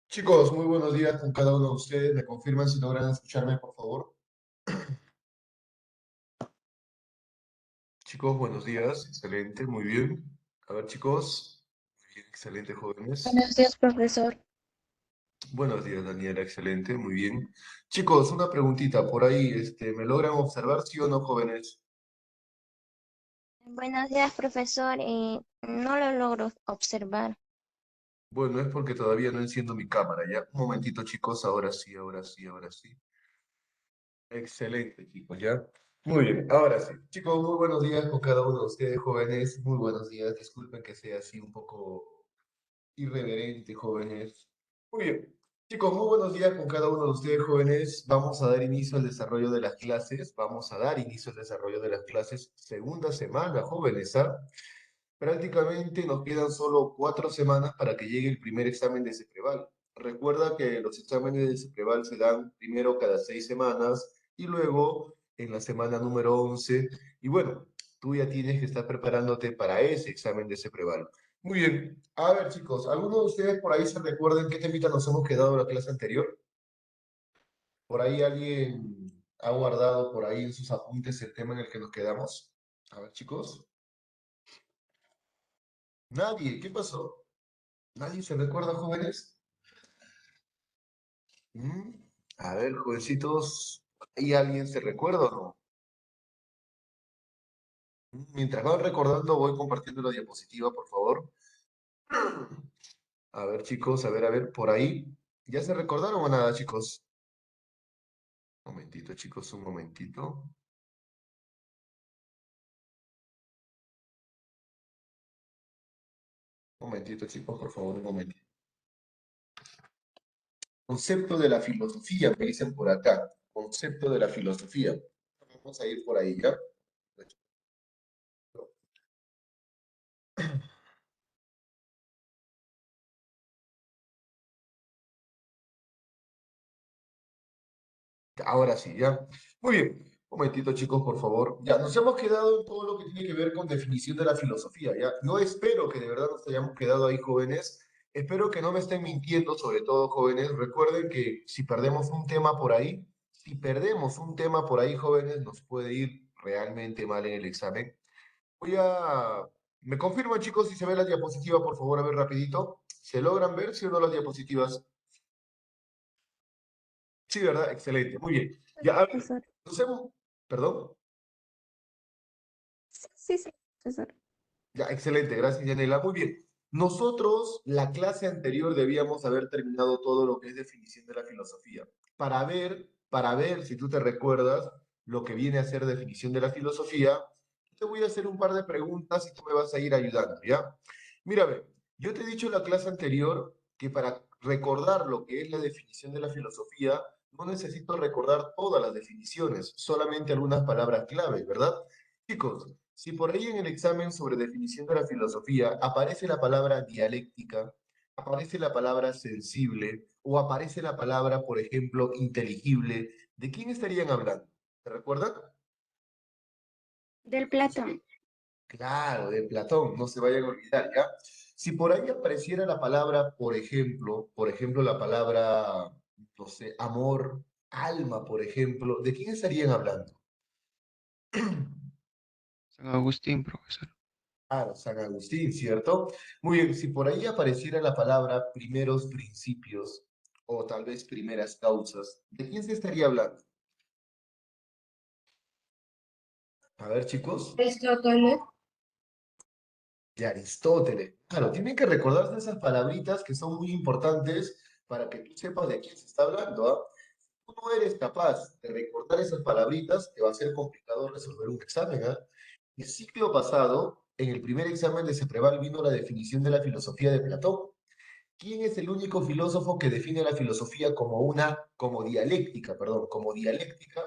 Chicos, muy buenos días con cada uno de ustedes. ¿Me confirman si logran escucharme, por favor? Chicos, buenos días. Excelente, muy bien. A ver, chicos. Muy bien, excelente, jóvenes. Buenos días, profesor. Buenos días, Daniela. Excelente, muy bien. Chicos, una preguntita por ahí. ¿Me logran observar, sí o no, jóvenes? Buenos días, profesor. No lo logro observar. Bueno, es porque todavía no enciendo mi cámara, ¿ya? Un momentito, chicos. Ahora sí, ahora sí, ahora sí. Excelente, chicos, ¿ya? Muy bien, ahora sí. Chicos, muy buenos días con cada uno de ustedes, jóvenes. Muy buenos días. Disculpen que sea así un poco irreverente, jóvenes. Muy bien. Chicos, muy buenos días con cada uno de ustedes, jóvenes. Vamos a dar inicio al desarrollo de las clases. Vamos a dar inicio al desarrollo de las clases. Segunda semana, jóvenes, ¿ah? Prácticamente nos quedan solo 4 semanas para que llegue el primer examen de Cepreval. Recuerda que los exámenes de Cepreval se dan primero cada 6 semanas y luego en la semana número 11. Y bueno, tú ya tienes que estar preparándote para ese examen de Cepreval. Muy bien. A ver, chicos, ¿alguno de ustedes por ahí se recuerdan qué temita nos hemos quedado en la clase anterior? ¿Por ahí alguien ha guardado por ahí en sus apuntes el tema en el que nos quedamos? A ver, chicos. Nadie. ¿Qué pasó? ¿Nadie se recuerda, jóvenes? Mm, A ver, jovencitos, ¿hay alguien se recuerda o no? Mientras van recordando, voy compartiendo la diapositiva, por favor. A ver, chicos, a ver, por ahí. ¿Ya se recordaron o nada, chicos? Un momentito, chicos, un momentito. Un momentito, chicos, por favor, un momentito. Concepto de la filosofía, me dicen por acá. Concepto de la filosofía. Vamos a ir por ahí, ¿ya? Ahora sí, ya. Muy bien. Un momentito, chicos, por favor. Ya, nos hemos quedado en todo lo que tiene que ver con definición de la filosofía, ¿ya? Yo espero que de verdad nos hayamos quedado ahí, jóvenes. Espero que no me estén mintiendo, sobre todo, jóvenes. Recuerden que si perdemos un tema por ahí, si perdemos un tema por ahí, jóvenes, nos puede ir realmente mal en el examen. Voy a... ¿Me confirman, chicos, si se ve la diapositiva, por favor, a ver rapidito? ¿Se logran ver, sí o no, las diapositivas? Sí, ¿verdad? Excelente. Muy bien. Ya, a ver, Profesor. nos hemos... ¿Perdón? Sí, sí, sí, profesor. Ya, excelente, gracias, Yanela. Muy bien. Nosotros, la clase anterior, debíamos haber terminado todo lo que es definición de la filosofía. Para ver si tú te recuerdas lo que viene a ser definición de la filosofía, te voy a hacer un par de preguntas y tú me vas a ir ayudando, ¿ya? Mírame, yo te he dicho en la clase anterior que para recordar lo que es la definición de la filosofía, no necesito recordar todas las definiciones, solamente algunas palabras clave, ¿verdad? Chicos, si por ahí en el examen sobre definición de la filosofía aparece la palabra dialéctica, aparece la palabra sensible o aparece la palabra, por ejemplo, inteligible, ¿de quién estarían hablando? ¿Te recuerdan? Del Platón. Claro, de Platón, no se vayan a olvidar, ¿ya? Si por ahí apareciera la palabra, por ejemplo, la palabra, no sé, amor, alma, por ejemplo, ¿de quién estarían hablando? San Agustín, profesor. Claro, San Agustín, ¿cierto? Muy bien, si por ahí apareciera la palabra primeros principios o tal vez primeras causas, ¿de quién se estaría hablando? A ver, chicos, Aristóteles. de Aristóteles. Claro, tienen que recordarse esas palabritas que son muy importantes para que tú sepas de quién se está hablando, ¿ah? Si tú no eres capaz de recordar esas palabritas, te va a ser complicado resolver un examen, ¿ah? El ciclo pasado, en el primer examen de Cepreval, vino la definición de la filosofía de Platón. ¿Quién es el único filósofo que define la filosofía como dialéctica, perdón, como dialéctica?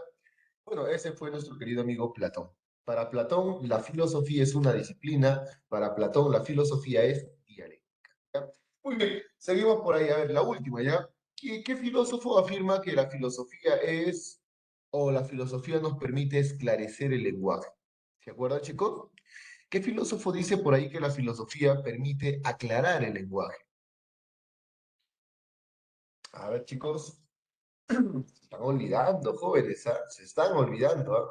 Bueno, ese fue nuestro querido amigo Platón. Para Platón, la filosofía es una disciplina, para Platón, la filosofía es dialéctica. ¿Ya? Muy bien, seguimos por ahí. A ver, la última, ¿ya? ¿Qué filósofo afirma que la filosofía es, o la filosofía nos permite esclarecer el lenguaje? ¿Se acuerdan, chicos? ¿Qué filósofo dice por ahí que la filosofía permite aclarar el lenguaje? A ver, chicos, se están olvidando, jóvenes, ¿ah? Se están olvidando, ¿ah?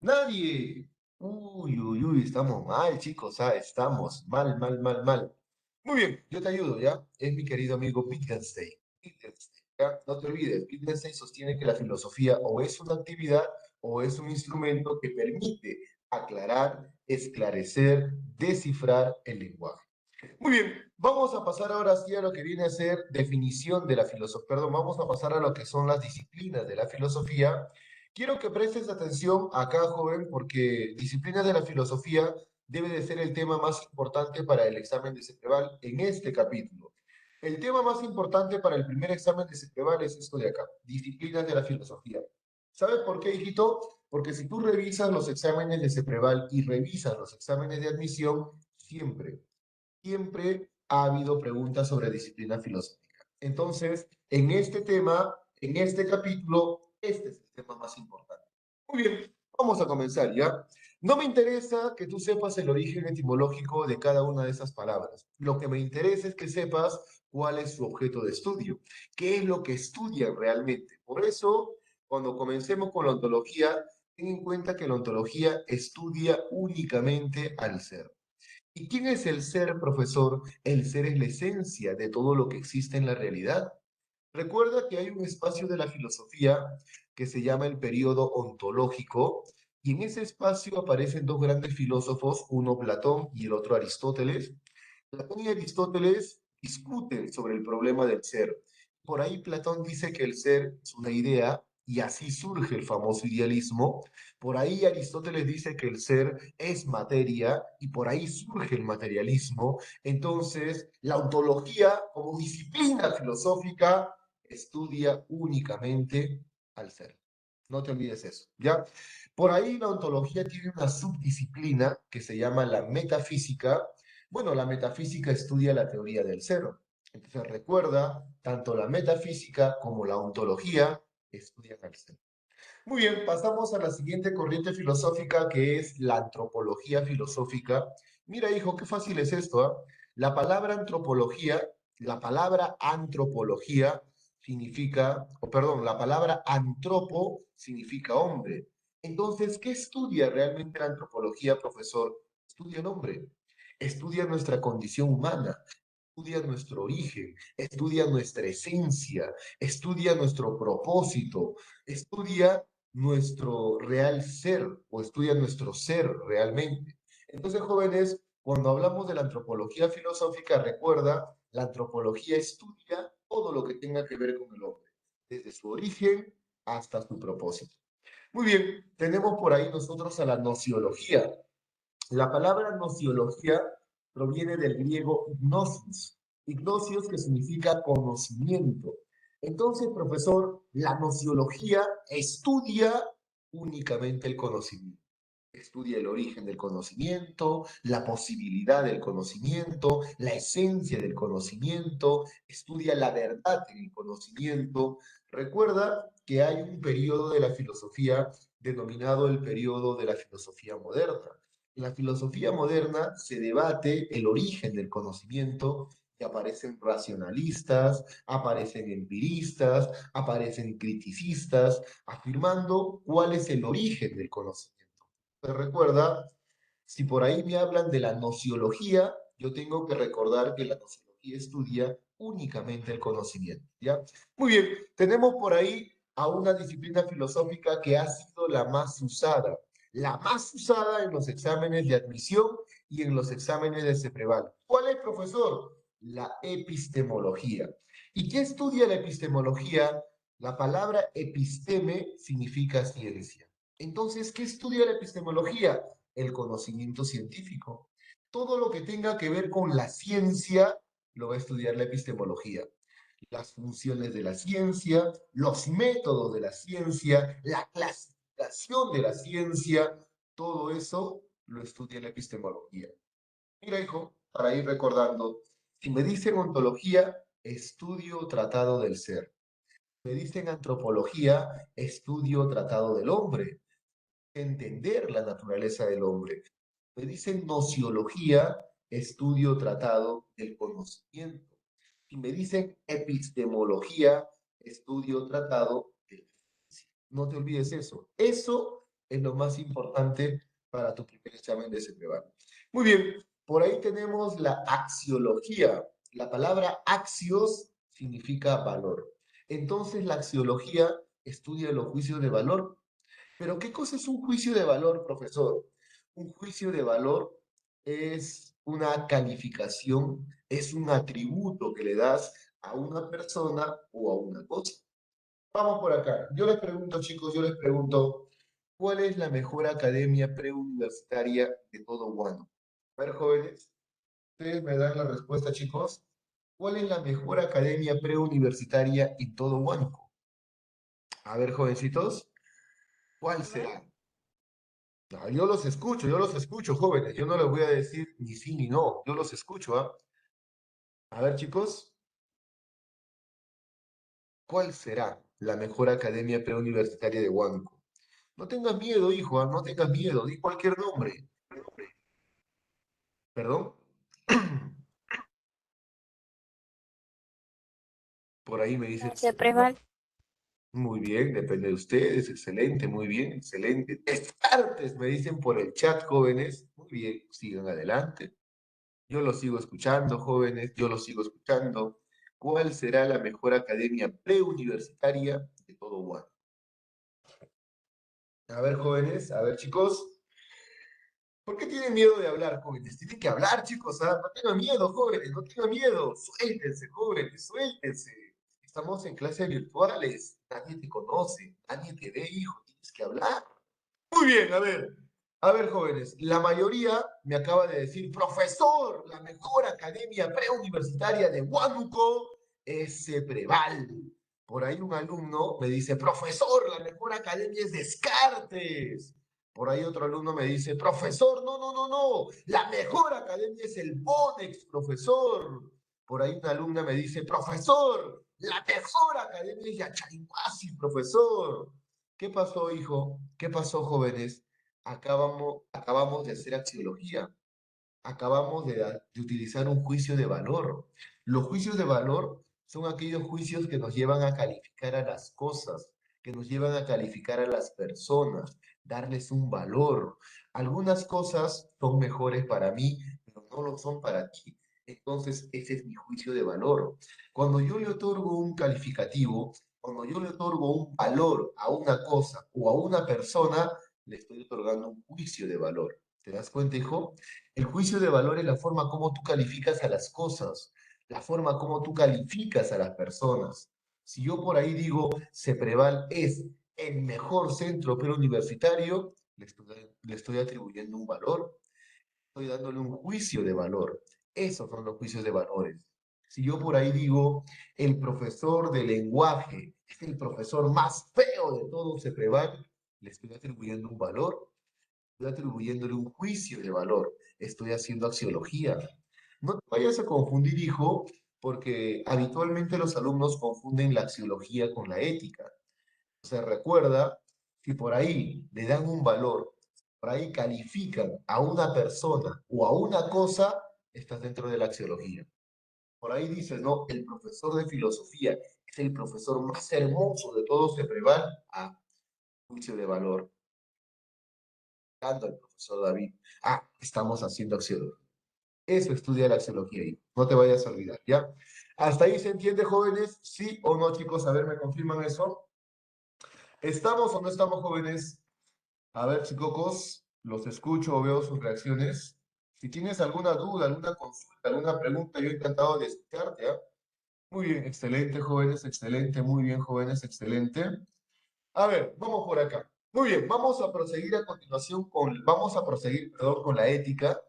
Nadie. Uy, uy, uy, estamos mal, chicos, ¿ah? Estamos mal, mal, mal, mal. Muy bien, yo te ayudo, ¿ya? Es mi querido amigo Wittgenstein. Wittgenstein, ¿ya? No te olvides, Wittgenstein sostiene que la filosofía o es una actividad o es un instrumento que permite aclarar, esclarecer, descifrar el lenguaje. Muy bien, vamos a pasar ahora sí a lo que viene a ser definición de la filosofía, perdón, vamos a pasar a lo que son las disciplinas de la filosofía. Quiero que prestes atención acá, joven, porque disciplinas de la filosofía debe de ser el tema más importante para el examen de Cepreval en este capítulo. El tema más importante para el primer examen de Cepreval es esto de acá, disciplinas de la filosofía. ¿Sabes por qué, hijito? Porque si tú revisas los exámenes de Cepreval y revisas los exámenes de admisión, siempre ha habido preguntas sobre disciplina filosófica. Entonces, en este tema, en este capítulo, este es el tema más importante. Muy bien, vamos a comenzar ya. No me interesa que tú sepas el origen etimológico de cada una de esas palabras. Lo que me interesa es que sepas cuál es su objeto de estudio, qué es lo que estudian realmente. Por eso, cuando comencemos con la ontología, ten en cuenta que la ontología estudia únicamente al ser. ¿Y quién es el ser, profesor? El ser es la esencia de todo lo que existe en la realidad. Recuerda que hay un espacio de la filosofía que se llama el periodo ontológico, y en ese espacio aparecen dos grandes filósofos, uno Platón y el otro Aristóteles. Platón y Aristóteles discuten sobre el problema del ser. Por ahí Platón dice que el ser es una idea y así surge el famoso idealismo. Por ahí Aristóteles dice que el ser es materia y por ahí surge el materialismo. Entonces, la ontología como disciplina filosófica estudia únicamente al ser. No te olvides eso, ¿ya? Por ahí la ontología tiene una subdisciplina que se llama la metafísica. Bueno, la metafísica estudia la teoría del ser. Entonces recuerda, tanto la metafísica como la ontología estudian al ser. Muy bien, pasamos a la siguiente corriente filosófica que es la antropología filosófica. Mira, hijo, qué fácil es esto, ¿ah? La palabra antropología, la palabra antropología significa, o perdón, la palabra antropo significa hombre. Entonces, ¿qué estudia realmente la antropología, profesor? Estudia el hombre, estudia nuestra condición humana, estudia nuestro origen, estudia nuestra esencia, estudia nuestro propósito, estudia nuestro real ser o estudia nuestro ser realmente. Entonces, jóvenes, cuando hablamos de la antropología filosófica, recuerda, la antropología estudia todo lo que tenga que ver con el hombre, desde su origen hasta su propósito. Muy bien, tenemos por ahí nosotros a la nociología. La palabra nociología proviene del griego gnosis, gnosis que significa conocimiento. Entonces, profesor, la nociología estudia únicamente el conocimiento. Estudia el origen del conocimiento, la posibilidad del conocimiento, la esencia del conocimiento, estudia la verdad en el conocimiento. Recuerda que hay un periodo de la filosofía denominado el periodo de la filosofía moderna. En la filosofía moderna se debate el origen del conocimiento y aparecen racionalistas, aparecen empiristas, aparecen criticistas, afirmando cuál es el origen del conocimiento. Pues recuerda, si por ahí me hablan de la nociología, yo tengo que recordar que la nociología estudia únicamente el conocimiento, ¿ya? Muy bien, tenemos por ahí a una disciplina filosófica que ha sido la más usada en los exámenes de admisión y en los exámenes de Cepreval. ¿Cuál es, profesor? La epistemología. ¿Y qué estudia la epistemología? La palabra episteme significa ciencia. Entonces, ¿qué estudia la epistemología? El conocimiento científico. Todo lo que tenga que ver con la ciencia lo va a estudiar la epistemología. Las funciones de la ciencia, los métodos de la ciencia, la clasificación de la ciencia, todo eso lo estudia la epistemología. Mira, hijo, para ir recordando, si me dicen ontología, estudio tratado del ser. Me dicen antropología, estudio tratado del hombre, entender la naturaleza del hombre. Me dicen nociología, estudio tratado del conocimiento. Si me dicen epistemología, estudio, tratado, no te olvides eso. Eso es lo más importante para tu primer examen de CEPREVAL. Muy bien, por ahí tenemos la axiología. La palabra axios significa valor. Entonces, la axiología estudia los juicios de valor. Pero, ¿qué cosa es un juicio de valor, profesor? Un juicio de valor es una calificación, es un atributo que le das a una persona o a una cosa. Vamos por acá. Yo les pregunto, chicos, yo les pregunto, ¿cuál es la mejor academia preuniversitaria de todo Guano? A ver, jóvenes, ustedes me dan la respuesta, chicos. ¿Cuál es la mejor academia preuniversitaria en todo Huánuco? A ver, jovencitos, ¿cuál será? No, yo los escucho, jóvenes. Yo no les voy a decir ni sí ni no. Yo los escucho, ¿ah? A ver, chicos, ¿cuál será la mejor academia preuniversitaria de Huánuco? No tengas miedo, hijo, ¿ah? No tengas miedo. Di cualquier nombre. ¿Perdón? Por ahí me dicen, Se preval. muy bien, depende de ustedes, excelente, muy bien, excelente. Descartes, me dicen por el chat, jóvenes. Muy bien, sigan adelante. Yo los sigo escuchando, jóvenes, yo los sigo escuchando. ¿Cuál será la mejor academia preuniversitaria de todo Guam? A ver, jóvenes, a ver, chicos. ¿Por qué tienen miedo de hablar, jóvenes? Tienen que hablar, chicos, ¿ah? No tengan miedo, jóvenes, no tengan miedo. Suéltense, jóvenes, suéltense. Estamos en clases virtuales. Nadie te conoce, nadie te ve, hijo. Tienes que hablar. Muy bien, a ver. A ver, jóvenes, la mayoría me acaba de decir, profesor, la mejor academia preuniversitaria de Huánuco es CEPREVAL. Por ahí un alumno me dice, profesor, la mejor academia es Descartes. Por ahí otro alumno me dice, profesor, no, no, no, no, la mejor academia es el Bonex, profesor. Por ahí una alumna me dice, profesor, la mejor academia es Yachayhuasi, profesor. ¿Qué pasó, hijo? ¿Qué pasó, jóvenes? Acabamos de hacer axiología, acabamos de utilizar un juicio de valor. Los juicios de valor son aquellos juicios que nos llevan a calificar a las cosas, que nos llevan a calificar a las personas, darles un valor. Algunas cosas son mejores para mí, pero no lo son para ti. Entonces, ese es mi juicio de valor. Cuando yo le otorgo un calificativo, cuando yo le otorgo un valor a una cosa o a una persona, le estoy otorgando un juicio de valor. ¿Te das cuenta, hijo? El juicio de valor es la forma como tú calificas a las cosas, la forma como tú calificas a las personas. Si yo por ahí digo, Cepreval es el mejor centro preuniversitario, le estoy atribuyendo un valor, estoy dándole un juicio de valor. Esos son los juicios de valores. Si yo por ahí digo, el profesor de lenguaje es el profesor más feo de todo Cepreval, le estoy atribuyendo un valor, estoy atribuyéndole un juicio de valor, estoy haciendo axiología. No te vayas a confundir, hijo, porque habitualmente los alumnos confunden la axiología con la ética. O sea, recuerda, si por ahí le dan un valor, por ahí califican a una persona o a una cosa, estás dentro de la axiología. Por ahí dice, no, el profesor de filosofía es el profesor más hermoso de todos se preval a juicio de valor. Tanto el profesor David, estamos haciendo axiología. Eso estudia la axiología ahí. No te vayas a olvidar, ¿ya? ¿Hasta ahí se entiende, jóvenes? ¿Sí o no, chicos? A ver, ¿me confirman eso? ¿Estamos o no estamos, jóvenes? A ver, chicos, los escucho o veo sus reacciones. Si tienes alguna duda, alguna consulta, alguna pregunta, yo encantado de escucharte, ¿ah? Muy bien, excelente, jóvenes, excelente, muy bien, jóvenes, excelente. A ver, vamos por acá. Muy bien, vamos a proseguir a continuación vamos a proseguir, perdón, con la ética.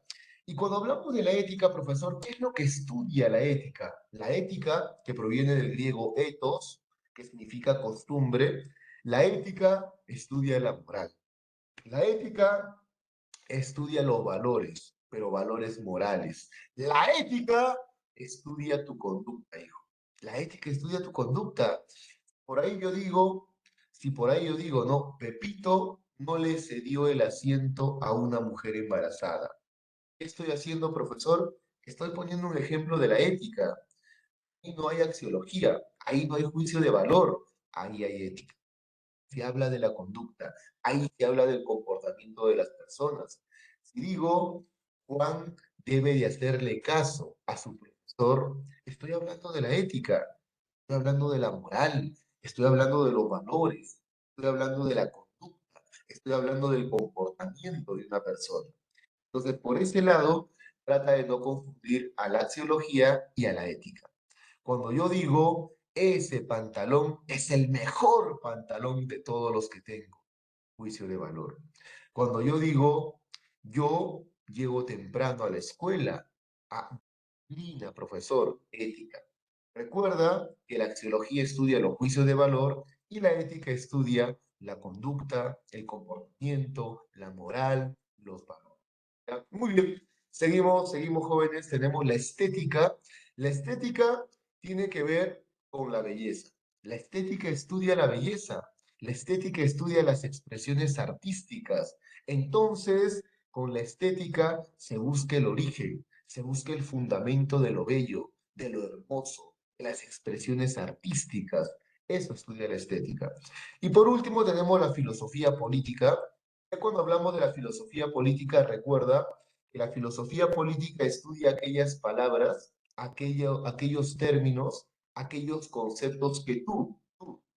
Y cuando hablamos de la ética, profesor, ¿qué es lo que estudia la ética? La ética, que proviene del griego ethos, que significa costumbre, la ética estudia la moral. La ética estudia los valores, pero valores morales. La ética estudia tu conducta, hijo. La ética estudia tu conducta. Por ahí yo digo, si por ahí yo digo, no, Pepito no le cedió el asiento a una mujer embarazada. ¿Qué estoy haciendo, profesor? Estoy poniendo un ejemplo de la ética. ahí no hay axiología, ahí no hay juicio de valor, ahí hay ética. Se habla de la conducta, ahí se habla del comportamiento de las personas. Si digo, Juan debe de hacerle caso a su profesor, estoy hablando de la ética, estoy hablando de la moral, estoy hablando de los valores, estoy hablando de la conducta, estoy hablando del comportamiento de una persona. Entonces, por ese lado, trata de no confundir a la axiología y a la ética. Cuando yo digo, ese pantalón es el mejor pantalón de todos los que tengo, juicio de valor. Cuando yo digo, yo llego temprano a la escuela, a disciplina, profesor, ética. Recuerda que la axiología estudia los juicios de valor y la ética estudia la conducta, el comportamiento, la moral, los valores. ¿Ya? Muy bien, seguimos jóvenes, tenemos la estética. La estética tiene que ver con la belleza. La estética estudia la belleza. La estética estudia las expresiones artísticas. Entonces, con la estética se busca el origen, se busca el fundamento de lo bello, de lo hermoso, de las expresiones artísticas. Eso estudia la estética. Y por último tenemos la filosofía política. Ya cuando hablamos de la filosofía política, recuerda que la filosofía política estudia aquellas palabras, aquellos términos, aquellos conceptos que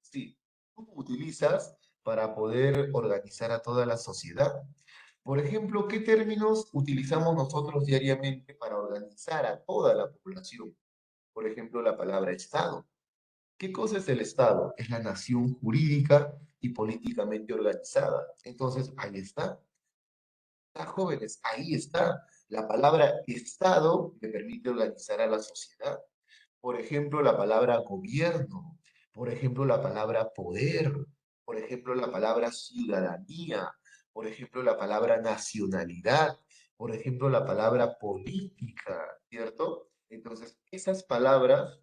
sí, tú utilizas para poder organizar a toda la sociedad. Por ejemplo, ¿qué términos utilizamos nosotros diariamente para organizar a toda la población? Por ejemplo, la palabra Estado. ¿Qué cosa es el Estado? Es la nación jurídica y políticamente organizada. Entonces, ahí está. Jóvenes, ahí está. La palabra Estado me permite organizar a la sociedad. Por ejemplo, la palabra gobierno, por ejemplo, la palabra poder, por ejemplo, la palabra ciudadanía, por ejemplo, la palabra nacionalidad, por ejemplo, la palabra política, ¿cierto? Entonces, esas palabras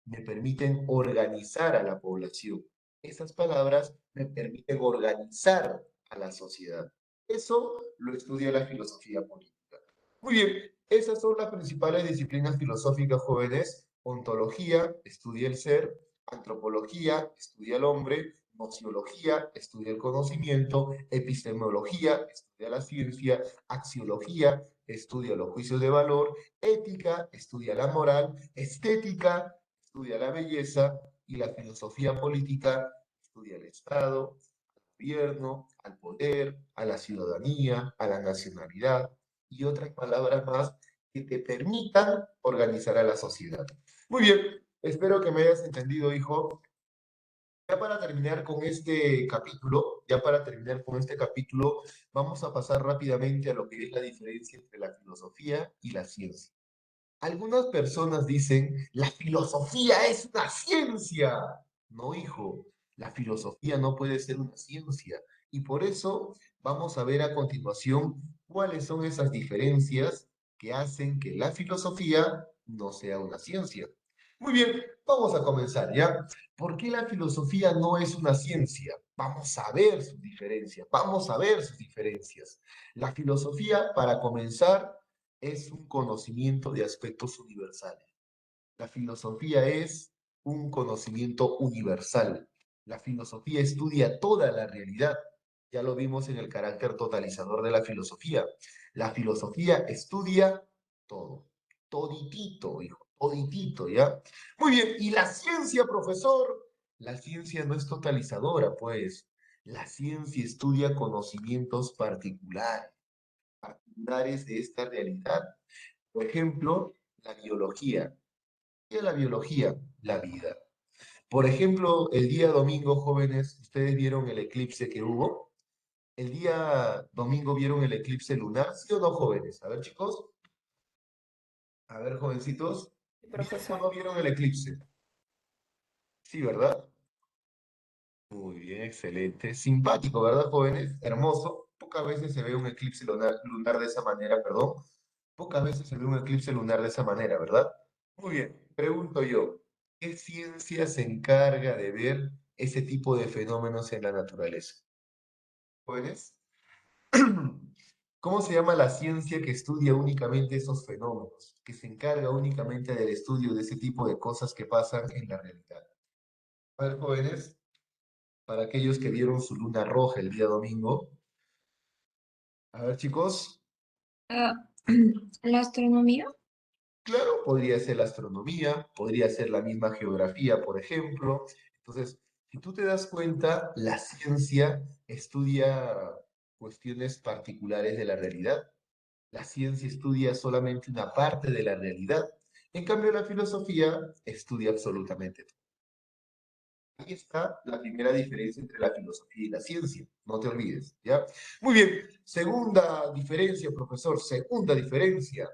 me permiten organizar a la población. Esas palabras me permiten organizar a la sociedad. Eso lo estudia la filosofía política. Muy bien, esas son las principales disciplinas filosóficas jóvenes. Ontología, estudia el ser. Antropología, estudia el hombre. Nociología, estudia el conocimiento. Epistemología, estudia la ciencia. Axiología, estudia los juicios de valor. Ética, estudia la moral. Estética, estudia la belleza. Y la filosofía política, estudia el Estado, gobierno, al poder, a la ciudadanía, a la nacionalidad y otras palabras más que te permitan organizar a la sociedad. Muy bien, espero que me hayas entendido, hijo. Ya para terminar con este capítulo, vamos a pasar rápidamente a lo que es la diferencia entre la filosofía y la ciencia. Algunas personas dicen, la filosofía es una ciencia. No, hijo, la filosofía no puede ser una ciencia. Y por eso vamos a ver a continuación cuáles son esas diferencias que hacen que la filosofía no sea una ciencia. Muy bien, vamos a comenzar, ¿ya? ¿Por qué la filosofía no es una ciencia? Vamos a ver sus diferencias, vamos a ver sus diferencias. La filosofía, para comenzar, es un conocimiento de aspectos universales. La filosofía es un conocimiento universal. La filosofía estudia toda la realidad. Ya lo vimos en el carácter totalizador de la filosofía. La filosofía estudia todo. Toditito, hijo, toditito, ¿ya? Muy bien, ¿y la ciencia, profesor? La ciencia no es totalizadora, pues. La ciencia estudia conocimientos particulares de esta realidad. Por ejemplo, la biología. ¿Qué es la biología? La vida. Por ejemplo, el día domingo, jóvenes, ¿ustedes vieron el eclipse que hubo? El día domingo vieron el eclipse lunar, ¿sí o no, jóvenes? A ver, chicos, a ver, jovencitos, ¿vieron o Profesor. no vieron el eclipse? Sí, ¿verdad? Muy bien, excelente. Simpático, ¿verdad, jóvenes? Hermoso. Pocas veces se ve un eclipse lunar de esa manera, perdón. Pocas veces se ve un eclipse lunar de esa manera, ¿verdad? Muy bien, pregunto yo, ¿qué ciencia se encarga de ver ese tipo de fenómenos en la naturaleza? ¿Jóvenes? ¿Cómo se llama la ciencia que estudia únicamente esos fenómenos, que se encarga únicamente del estudio de ese tipo de cosas que pasan en la realidad? A ver, jóvenes, para aquellos que vieron su luna roja el día domingo, a ver, chicos, Ah, ¿la astronomía? claro, podría ser la astronomía, podría ser la misma geografía, por ejemplo. Entonces, si tú te das cuenta, la ciencia estudia cuestiones particulares de la realidad. La ciencia estudia solamente una parte de la realidad. En cambio, la filosofía estudia absolutamente todo. Ahí está la primera diferencia entre la filosofía y la ciencia. No te olvides, ¿ya? Muy bien. Segunda diferencia, profesor. Segunda diferencia.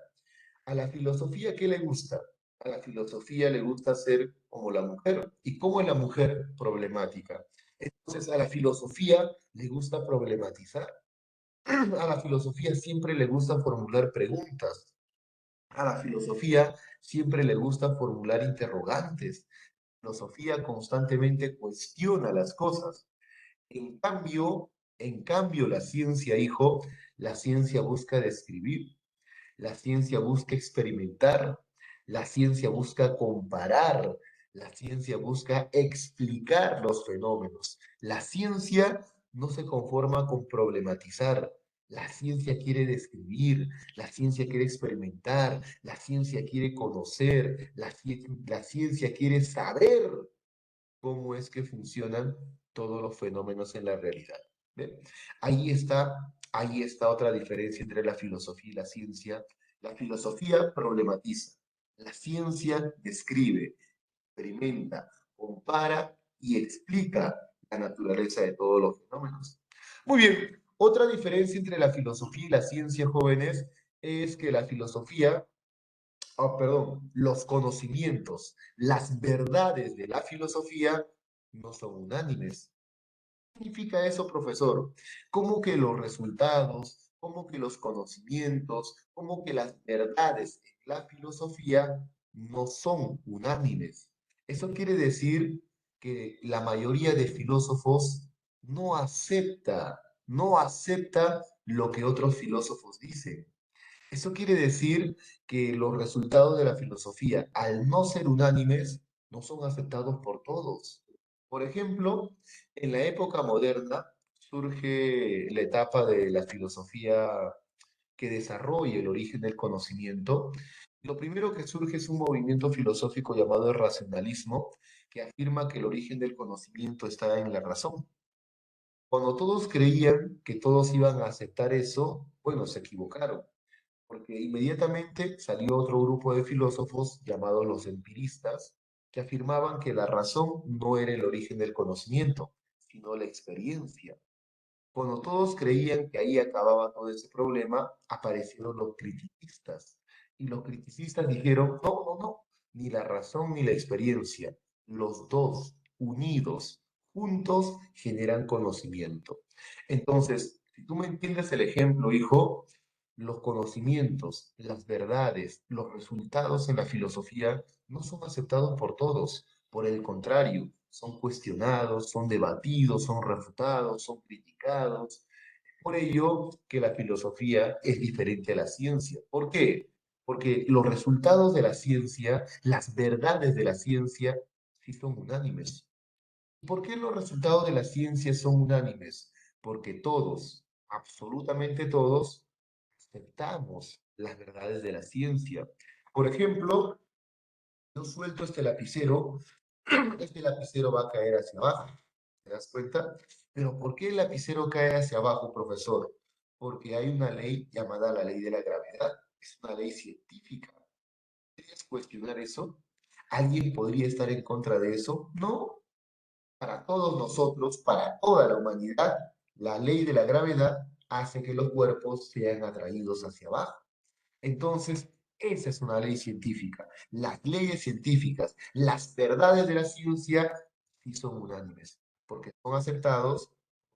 A la filosofía, ¿qué le gusta? A la filosofía le gusta ser como la mujer. ¿Y cómo es la mujer? Problemática. Entonces, a la filosofía le gusta problematizar. A la filosofía siempre le gusta formular preguntas. A la filosofía siempre le gusta formular interrogantes. La filosofía constantemente cuestiona las cosas. En cambio, la ciencia, hijo, la ciencia busca describir. La ciencia busca experimentar, la ciencia busca comparar, la ciencia busca explicar los fenómenos. La ciencia no se conforma con problematizar. La ciencia quiere describir, la ciencia quiere experimentar, la ciencia quiere conocer, la ciencia quiere saber cómo es que funcionan todos los fenómenos en la realidad. ¿Ven? Ahí está otra diferencia entre la filosofía y la ciencia. La filosofía problematiza, la ciencia describe, experimenta, compara y explica la naturaleza de todos los fenómenos. Muy bien, otra diferencia entre la filosofía y la ciencia, jóvenes, es que la filosofía perdón, los conocimientos, las verdades de la filosofía no son unánimes. ¿Qué significa eso, profesor? ¿Cómo que los resultados, cómo que los conocimientos, cómo que las verdades de la filosofía no son unánimes? Eso quiere decir que la mayoría de filósofos no acepta lo que otros filósofos dicen. Eso quiere decir que los resultados de la filosofía, al no ser unánimes, no son aceptados por todos. Por ejemplo, en la época moderna surge la etapa de la filosofía que desarrolla el origen del conocimiento. Lo primero que surge es un movimiento filosófico llamado el racionalismo, que afirma que el origen del conocimiento está en la razón. Cuando todos creían que todos iban a aceptar eso, bueno, se equivocaron porque inmediatamente salió otro grupo de filósofos llamados los empiristas, que afirmaban que la razón no era el origen del conocimiento, sino la experiencia. Cuando todos creían que ahí acababa todo ese problema, aparecieron los criticistas. Y los criticistas dijeron, no, no, no, ni la razón ni la experiencia. Los dos, unidos, juntos, generan conocimiento. Entonces, si tú me entiendes el ejemplo, hijo, los conocimientos, las verdades, los resultados en la filosofía no son aceptados por todos. Por el contrario, son cuestionados, son debatidos, son refutados, son criticados. Por ello que la filosofía es diferente a la ciencia. ¿Por qué? Porque los resultados de la ciencia, las verdades de la ciencia, sí son unánimes. ¿Por qué los resultados de la ciencia son unánimes? Porque todos, absolutamente todos, aceptamos las verdades de la ciencia. Por ejemplo, yo suelto este lapicero va a caer hacia abajo. ¿Te das cuenta? Pero ¿por qué el lapicero cae hacia abajo, profesor? Porque hay una ley llamada la ley de la gravedad. Es una ley científica. ¿Quieres cuestionar eso? ¿Alguien podría estar en contra de eso? No. Para todos nosotros, para toda la humanidad, la ley de la gravedad hace que los cuerpos sean atraídos hacia abajo. Entonces, esa es una ley científica. Las leyes científicas, las verdades de la ciencia, sí son unánimes, porque son aceptados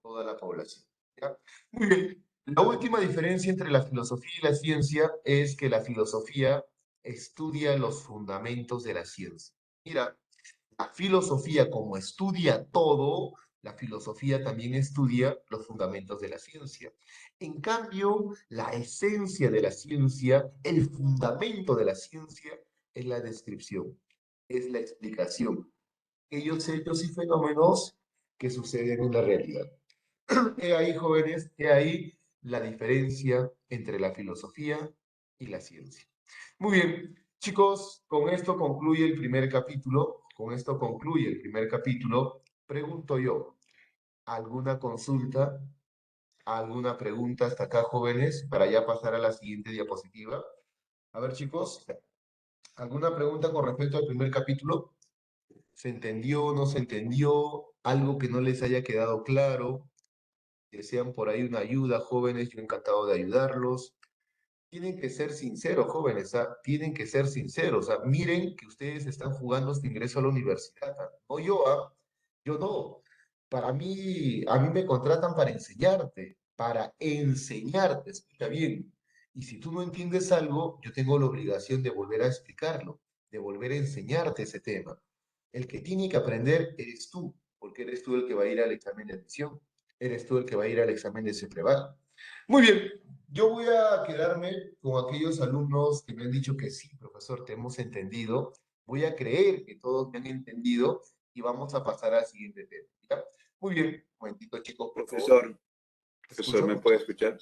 por toda la población. ¿Ya? Muy bien. La última diferencia entre la filosofía y la ciencia es que la filosofía estudia los fundamentos de la ciencia. Mira, la filosofía, como estudia todo, La filosofía también estudia los fundamentos de la ciencia. En cambio, la esencia de la ciencia, el fundamento de la ciencia, es la descripción, es la explicación. Aquellos hechos y fenómenos que suceden en la realidad. He ahí, jóvenes, he ahí la diferencia entre la filosofía y la ciencia. Muy bien, chicos, con esto concluye el primer capítulo. Con esto concluye el primer capítulo. Pregunto yo, ¿alguna consulta, alguna pregunta hasta acá, jóvenes, para ya pasar a la siguiente diapositiva? A ver, chicos, ¿alguna pregunta con respecto al primer capítulo? ¿Se entendió, no se entendió? ¿Algo que no les haya quedado claro? ¿Desean por ahí una ayuda, jóvenes? Yo encantado de ayudarlos. Tienen que ser sinceros, jóvenes, ¿ah? Tienen que ser sinceros. ¿Ah? Miren que ustedes están jugando su ingreso a la universidad. ¿Ah? No yo, ¿ah? Yo no. Para mí, a mí me contratan para enseñarte, escucha bien. Y si tú no entiendes algo, yo tengo la obligación de volver a explicarlo, de volver a enseñarte ese tema. El que tiene que aprender eres tú, porque eres tú el que va a ir al examen de admisión, eres tú el que va a ir al examen de CEPREVAL. Muy bien, yo voy a quedarme con aquellos alumnos que me han dicho que sí, profesor, te hemos entendido. Voy a creer que todos me han entendido y vamos a pasar al siguiente tema. ¿Ya? Muy bien, un momentito, chicos, por favor. Profesor, ¿Te profesor, ¿me escucho? puede escuchar?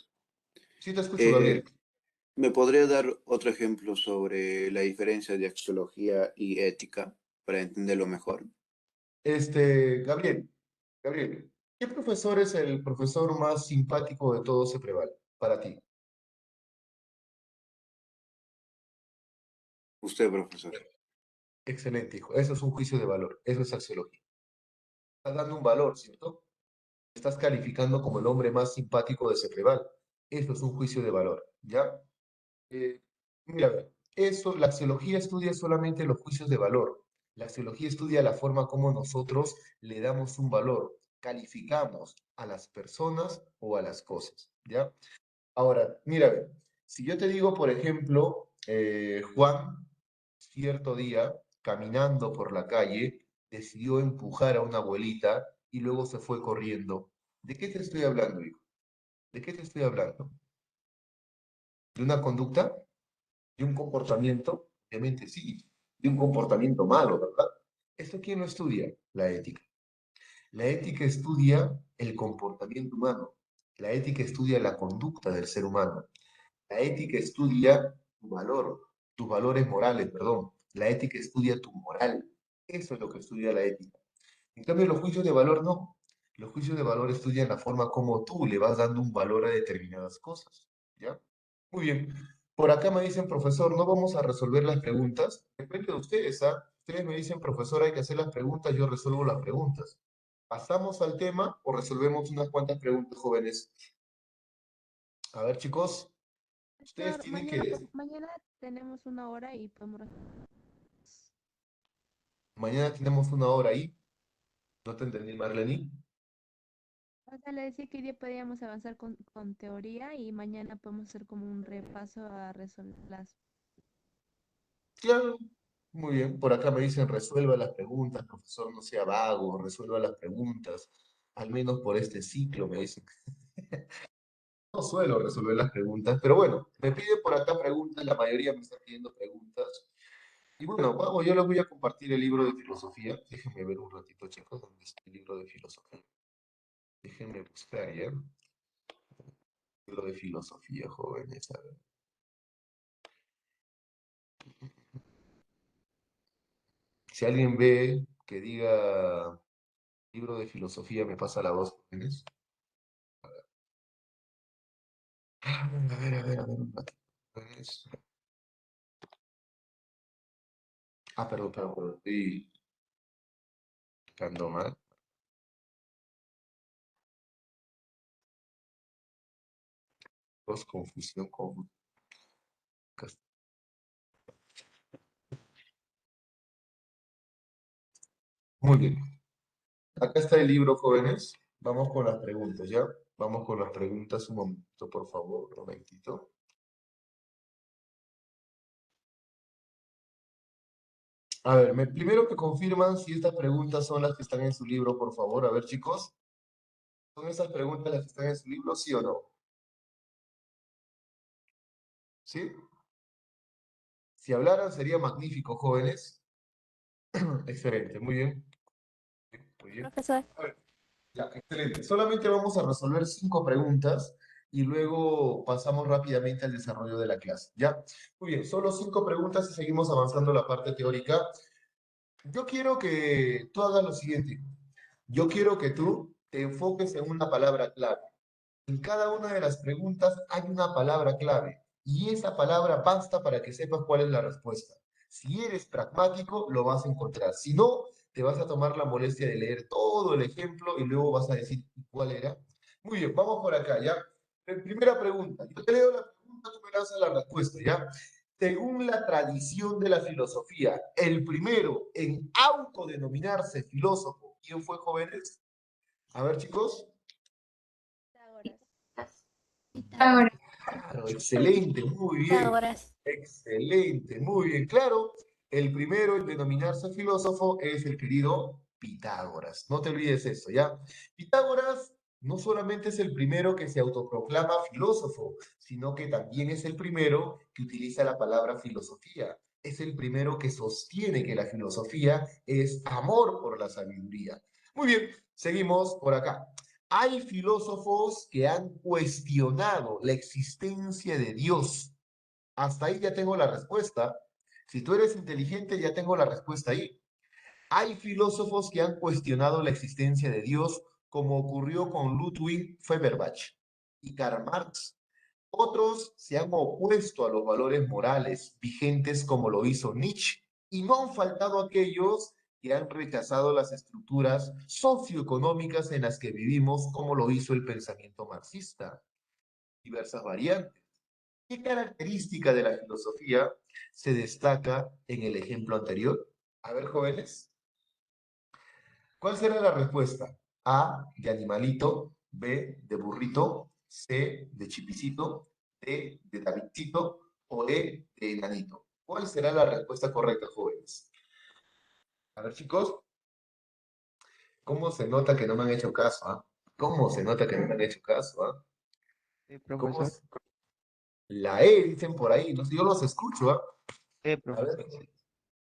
Sí, te escucho, Eh, Gabriel. ¿Me podría dar otro ejemplo sobre la diferencia de axiología y ética para entenderlo mejor? Gabriel, ¿qué profesor es el profesor más simpático de todo CEPREVAL para ti? Usted, profesor. Excelente, hijo. Eso es un juicio de valor. Eso es axiología. Estás dando un valor, ¿cierto? Estás calificando como el hombre más simpático de CEPREVAL. Eso es un juicio de valor, ¿ya? Eh, mira, a ver, eso, la axiología estudia solamente los juicios de valor. La axiología estudia la forma como nosotros le damos un valor, calificamos a las personas o a las cosas, ¿ya? Ahora, mira, a ver, si yo te digo, por ejemplo, Juan, cierto día, caminando por la calle, decidió empujar a una abuelita y luego se fue corriendo. ¿De qué te estoy hablando, hijo? ¿De qué te estoy hablando? ¿De una conducta? ¿De un comportamiento? Obviamente sí, de un comportamiento malo, ¿verdad? ¿Esto quién lo estudia? La ética. La ética estudia el comportamiento humano. La ética estudia la conducta del ser humano. La ética estudia tu valor, tus valores morales, perdón. La ética estudia tu moral. Eso es lo que estudia la ética. En cambio, los juicios de valor no. Los juicios de valor estudian la forma como tú le vas dando un valor a determinadas cosas. ¿Ya? Muy bien. Por acá me dicen, profesor, no vamos a resolver las preguntas. Depende de ustedes, ¿ah? Ustedes me dicen, profesor, hay que hacer las preguntas, yo resuelvo las preguntas. ¿Pasamos al tema o resolvemos unas cuantas preguntas, jóvenes? A ver, chicos, ustedes Profesor, tienen que... mañana tenemos una hora y podemos... Mañana tenemos una hora ahí. ¿No te entendí, Marlene? O sea, le decía que hoy día podríamos avanzar con teoría y mañana podemos hacer como un repaso a resolver las... Claro. Muy bien. Por acá me dicen, resuelva las preguntas, profesor, no sea vago, resuelva las preguntas. Al menos por este ciclo, me dicen. No suelo resolver las preguntas, pero bueno, me piden por acá preguntas, la mayoría me está pidiendo preguntas. Y bueno, vamos, yo les voy a compartir el libro de filosofía. Déjenme ver un ratito, chicos, dónde está el libro de filosofía. Déjenme buscar, ¿ya? Libro de filosofía, jóvenes, a ver. Si alguien ve que diga libro de filosofía, me pasa la voz, jóvenes. A ver, un ratito. Jóvenes. Ah, perdón, estoy buscando mal. Confusión. Muy bien. Acá está el libro, jóvenes. Vamos con las preguntas, ¿ya? Vamos con las preguntas un momento, por favor, un momentito. A ver, primero que confirman si estas preguntas son las que están en su libro, por favor. A ver, chicos. ¿Son esas preguntas las que están en su libro, sí o no? ¿Sí? Si hablaran sería magnífico, jóvenes. Excelente, muy bien. Muy bien. Profesor. A ver, ya, excelente. Solamente vamos a resolver 5 preguntas y luego pasamos rápidamente al desarrollo de la clase. ¿Ya? Muy bien, solo 5 preguntas y seguimos avanzando la parte teórica. Yo quiero que tú hagas lo siguiente. Yo quiero que tú te enfoques en una palabra clave. En cada una de las preguntas hay una palabra clave y esa palabra basta para que sepas cuál es la respuesta. Si eres pragmático, lo vas a encontrar. Si no, te vas a tomar la molestia de leer todo el ejemplo y luego vas a decir cuál era. Muy bien, vamos por acá, ¿ya? Primera pregunta. Yo te leo la pregunta, tú me lanzas la respuesta, ¿ya? Según la tradición de la filosofía, el primero en autodenominarse filósofo, ¿quién fue, jóvenes? A ver, chicos. Ahora, Claro, excelente, muy bien. Pitágoras. Excelente, muy bien. Claro, el primero en denominarse filósofo es el querido Pitágoras. No te olvides eso, ¿ya? Pitágoras no solamente es el primero que se autoproclama filósofo, sino que también es el primero que utiliza la palabra filosofía. Es el primero que sostiene que la filosofía es amor por la sabiduría. Muy bien, seguimos por acá. Hay filósofos que han cuestionado la existencia de Dios. Hasta ahí ya tengo la respuesta. Si tú eres inteligente, ya tengo la respuesta ahí. Hay filósofos que han cuestionado la existencia de Dios, como ocurrió con Ludwig Feuerbach y Karl Marx. Otros se han opuesto a los valores morales vigentes, como lo hizo Nietzsche, y no han faltado aquellos que han rechazado las estructuras socioeconómicas en las que vivimos, como lo hizo el pensamiento marxista. Diversas variantes. ¿Qué característica de la filosofía se destaca en el ejemplo anterior? A ver, jóvenes, ¿cuál será la respuesta? A, de animalito, B, de burrito, C, de chipicito, D, de Davidcito o E, de enanito. ¿Cuál será la respuesta correcta, jóvenes? A ver, chicos, ¿cómo se nota que no me han hecho caso? ¿Ah? ¿Cómo se nota que no me han hecho caso? ¿Ah? Sí, ¿Cómo profesor. La E dicen por ahí, no sé, yo los escucho, ¿ah? Sí, A ver, profesor.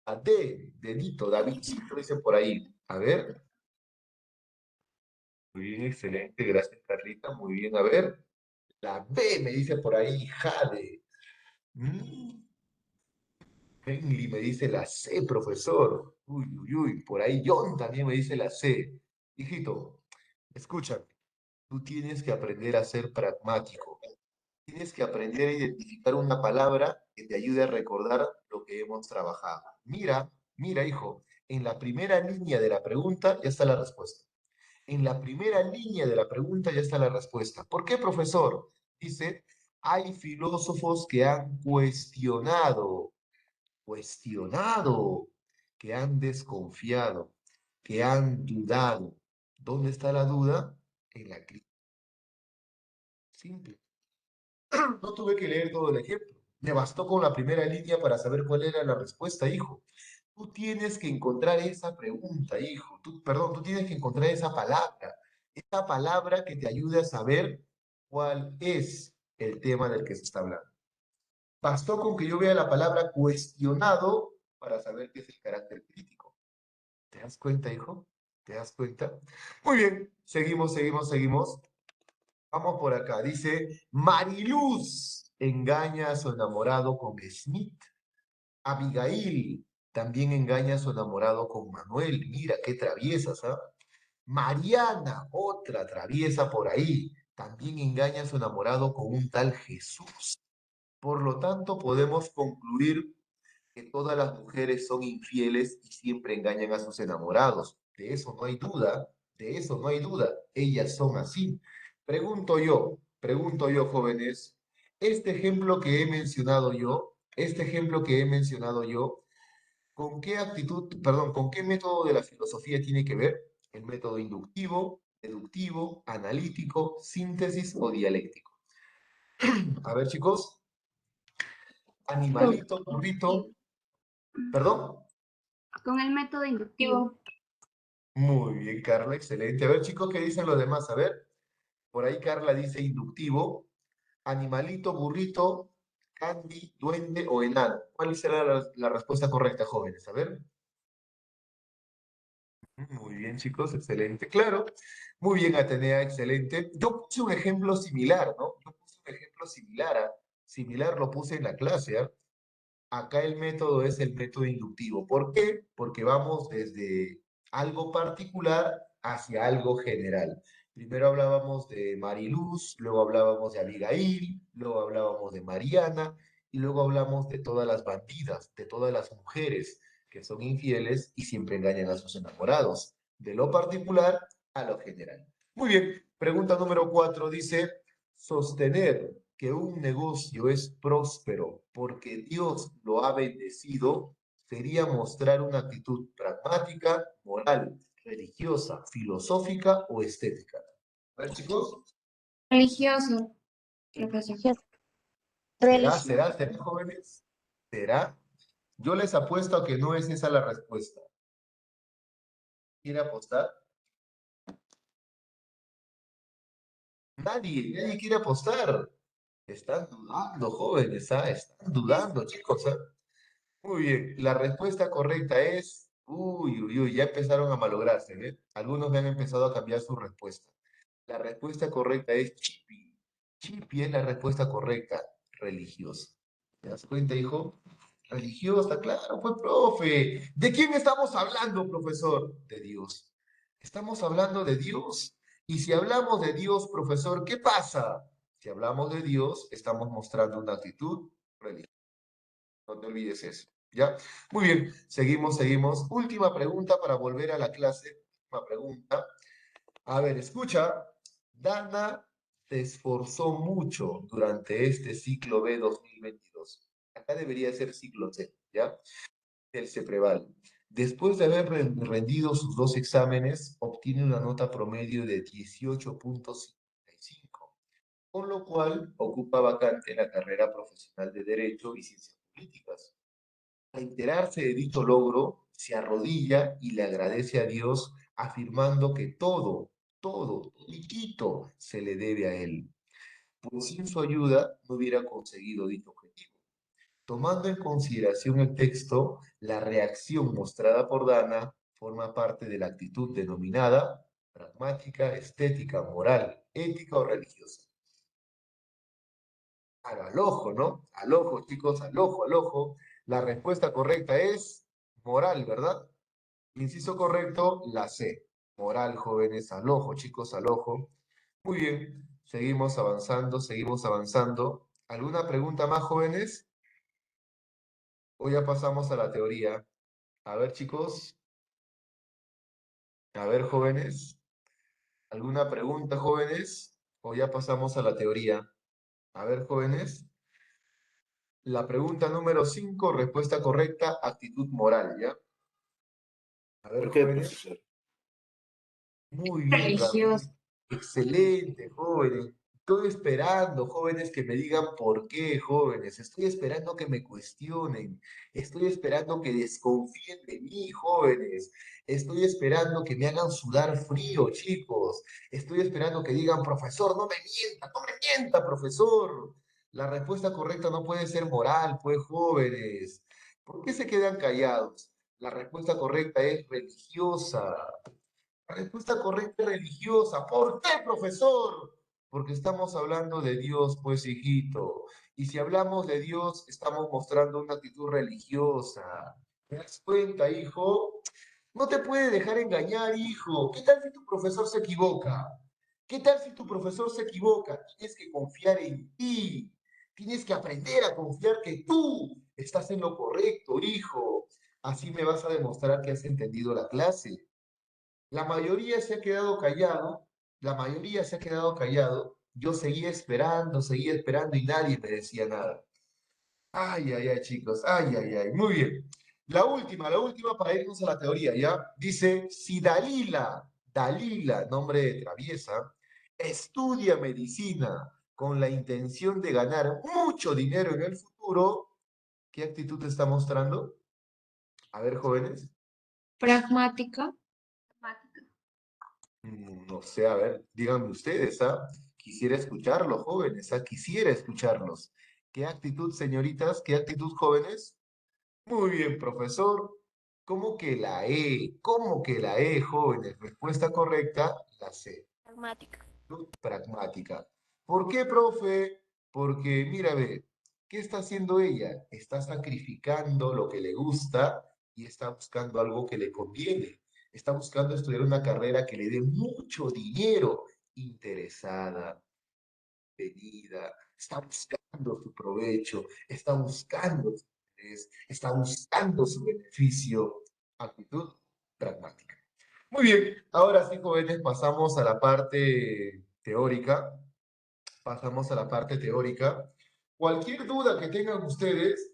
la D, dedito, Davidcito, dicen por ahí. A ver, muy bien, excelente, gracias, Carlita, muy bien, a ver. La B me dice por ahí, Jade. Mm, Henry me dice la C, profesor. Uy, uy, uy, por ahí John también me dice la C. Hijito, escúchame, tú tienes que aprender a ser pragmático. Tienes que aprender a identificar una palabra que te ayude a recordar lo que hemos trabajado. Mira, mira, hijo, en la primera línea de la pregunta ya está la respuesta. En la primera línea de la pregunta ya está la respuesta. ¿Por qué, profesor? Dice, hay filósofos que han cuestionado, que han desconfiado, que han dudado. ¿Dónde está la duda? En la crítica. Simple. No tuve que leer todo el ejemplo. Me bastó con la primera línea para saber cuál era la respuesta, hijo. Tú tienes que encontrar esa pregunta, hijo. Perdón, tú tienes que encontrar esa palabra que te ayude a saber cuál es el tema del que se está hablando. Bastó con que yo vea la palabra cuestionado para saber qué es el carácter crítico. ¿Te das cuenta, hijo? ¿Te das cuenta? Muy bien, seguimos, seguimos, seguimos. Vamos por acá. Dice, Mariluz engaña a su enamorado con Smith. Abigail también engaña a su enamorado con Manuel. Mira, qué traviesas, ¿ah? Mariana, otra traviesa por ahí, también engaña a su enamorado con un tal Jesús. Por lo tanto, podemos concluir que todas las mujeres son infieles y siempre engañan a sus enamorados. De eso no hay duda, de eso no hay duda. Ellas son así. Pregunto yo, jóvenes, este ejemplo que he mencionado yo, ¿con qué actitud, perdón, con qué método de la filosofía tiene que ver? ¿El método inductivo, deductivo, analítico, síntesis o dialéctico? A ver, chicos, animalito, burrito, perdón. Con el método inductivo. Muy bien, Carla, excelente. A ver, chicos, ¿qué dicen los demás? A ver, por ahí Carla dice inductivo, animalito, burrito, candy, duende o enano. ¿Cuál será la respuesta correcta, jóvenes? A ver. Muy bien, chicos, excelente. Claro, muy bien, Atenea, excelente. Yo puse un ejemplo similar, ¿no? Yo puse un ejemplo similar lo puse en la clase, ¿ah? Acá el método es el método inductivo. ¿Por qué? Porque vamos desde algo particular hacia algo general. Primero hablábamos de Mariluz, luego hablábamos de Abigail, luego hablábamos de Mariana y luego hablamos de todas las bandidas, de todas las mujeres que son infieles y siempre engañan a sus enamorados. De lo particular a lo general. Muy bien, pregunta número 4 dice, sostener que un negocio es próspero porque Dios lo ha bendecido sería mostrar una actitud pragmática, moral, religiosa, filosófica o estética. A ver, chicos, Religioso, profesor. ¿será, jóvenes? ¿Será? Yo les apuesto a que no es esa la respuesta. ¿Quiere apostar? Nadie quiere apostar. Están dudando, jóvenes, ¿ah? Están dudando, chicos, ¿ah? Muy bien, la respuesta correcta es, ya empezaron a malograrse, ¿eh? Algunos me han empezado a cambiar su respuesta. La respuesta correcta es Chipi. Chipi es la respuesta correcta, religiosa. ¿Te das cuenta, hijo? Religiosa, claro, pues, profe. ¿De quién estamos hablando, profesor? De Dios. Estamos hablando de Dios. Y si hablamos de Dios, profesor, ¿qué pasa? Si hablamos de Dios, estamos mostrando una actitud religiosa. No te olvides eso. ¿Ya? Muy bien, seguimos. Última pregunta para volver a la clase. Última pregunta. A ver, escucha. Dana se esforzó mucho durante este ciclo B 2022. Acá debería ser ciclo C, ¿ya? El CEPREVAL. Después de haber rendido sus dos exámenes, obtiene una nota promedio de 18.55, con lo cual ocupa vacante la carrera profesional de Derecho y Ciencias Políticas. Al enterarse de dicho logro, se arrodilla y le agradece a Dios, afirmando que toditito se le debe a él, pues sin su ayuda no hubiera conseguido dicho objetivo. Tomando en consideración el texto, la reacción mostrada por Dana forma parte de la actitud denominada pragmática, estética, moral, ética o religiosa. Claro, al ojo, ¿no? Al ojo, chicos, al ojo, al ojo. La respuesta correcta es moral, ¿verdad? Inciso correcto, la C. Moral, jóvenes, al ojo, chicos, al ojo. Muy bien, seguimos avanzando, seguimos avanzando. ¿Alguna pregunta más, jóvenes? O ya pasamos a la teoría. A ver, chicos. A ver, jóvenes. ¿Alguna pregunta, jóvenes? O ya pasamos a la teoría. A ver, jóvenes. La pregunta número 5, respuesta correcta, actitud moral, ¿ya? A ver, ¿Por qué, jóvenes. profesor? Muy bien, Ramiro. Religioso. Excelente, jóvenes. Estoy esperando, jóvenes, que me digan por qué, jóvenes. Estoy esperando que me cuestionen. Estoy esperando que desconfíen de mí, jóvenes. Estoy esperando que me hagan sudar frío, chicos. Estoy esperando que digan, profesor, no me mienta, profesor. La respuesta correcta no puede ser moral, pues, jóvenes. ¿Por qué se quedan callados? La respuesta correcta es religiosa. La respuesta correcta es religiosa. ¿Por qué, profesor? Porque estamos hablando de Dios, pues, hijito. Y si hablamos de Dios, estamos mostrando una actitud religiosa. ¿Te das cuenta, hijo? No te puede dejar engañar, hijo. ¿Qué tal si tu profesor se equivoca? ¿Qué tal si tu profesor se equivoca? Tienes que confiar en ti. Tienes que aprender a confiar que tú estás en lo correcto, hijo. Así me vas a demostrar que has entendido la clase. La mayoría se ha quedado callado, la mayoría se ha quedado callado. Yo seguía esperando y nadie me decía nada. Ay, chicos, ay. Muy bien. La última para irnos a la teoría, ¿ya? Dice, si Dalila, nombre de traviesa, estudia medicina con la intención de ganar mucho dinero en el futuro, ¿qué actitud está mostrando? A ver, jóvenes. Pragmática. No sé, a ver, díganme ustedes, ¿ah? Quisiera escucharlos, jóvenes, ¿ah? Quisiera escucharlos. ¿Qué actitud, señoritas? ¿Qué actitud, jóvenes? Muy bien, profesor. ¿Cómo que la E? ¿Cómo que la E, jóvenes? Respuesta correcta, la C. Pragmática. Pragmática. ¿Por qué, profe? Porque, mira, ve, ¿qué está haciendo ella? Está sacrificando lo que le gusta y está buscando algo que le conviene. Está buscando estudiar una carrera que le dé mucho dinero. Interesada, venida, está buscando su provecho, está buscando su interés, está buscando su beneficio. Actitud pragmática. Muy bien, ahora sí, jóvenes, pasamos a la parte teórica. Pasamos a la parte teórica. Cualquier duda que tengan ustedes,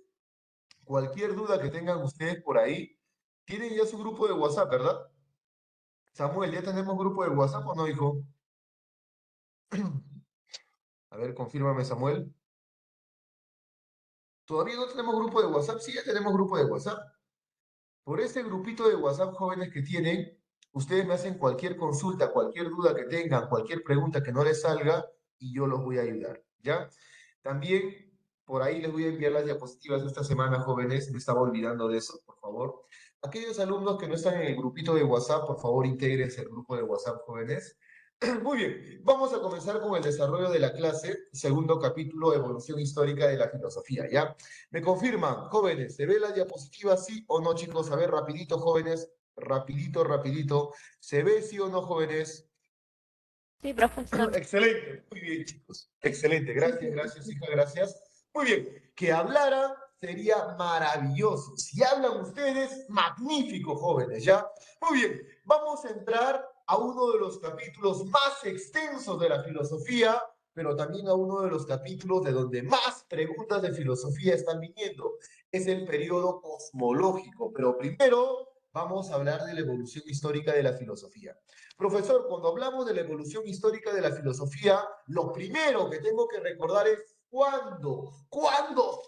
cualquier duda que tengan ustedes por ahí, tienen ya su grupo de WhatsApp, ¿verdad? Samuel, ¿ya tenemos grupo de WhatsApp o no, hijo? A ver, confírmame, Samuel. ¿Todavía no tenemos grupo de WhatsApp? Sí, ya tenemos grupo de WhatsApp. Por ese grupito de WhatsApp, jóvenes que tienen, ustedes me hacen cualquier consulta, cualquier duda que tengan, cualquier pregunta que no les salga y yo los voy a ayudar, ¿ya? También por ahí les voy a enviar las diapositivas esta semana, jóvenes, me estaba olvidando de eso, por favor. Aquellos alumnos que no están en el grupito de WhatsApp, por favor, intégrense al grupo de WhatsApp, jóvenes. Muy bien, vamos a comenzar con el desarrollo de la clase, segundo capítulo, evolución histórica de la filosofía, ¿ya? Me confirman, jóvenes, ¿se ve la diapositiva sí o no, chicos? A ver, rapidito, jóvenes, rapidito, rapidito. ¿Se ve sí o no, jóvenes? Sí, profesor. Excelente, muy bien, chicos. Excelente, gracias, gracias, hija, gracias. Muy bien, que hablara sería maravilloso. Si hablan ustedes, magnífico, jóvenes, ¿ya? Muy bien, vamos a entrar a uno de los capítulos más extensos de la filosofía, pero también a uno de los capítulos de donde más preguntas de filosofía están viniendo. Es el periodo cosmológico, pero primero vamos a hablar de la evolución histórica de la filosofía. Profesor, cuando hablamos de la evolución histórica de la filosofía, lo primero que tengo que recordar es cuándo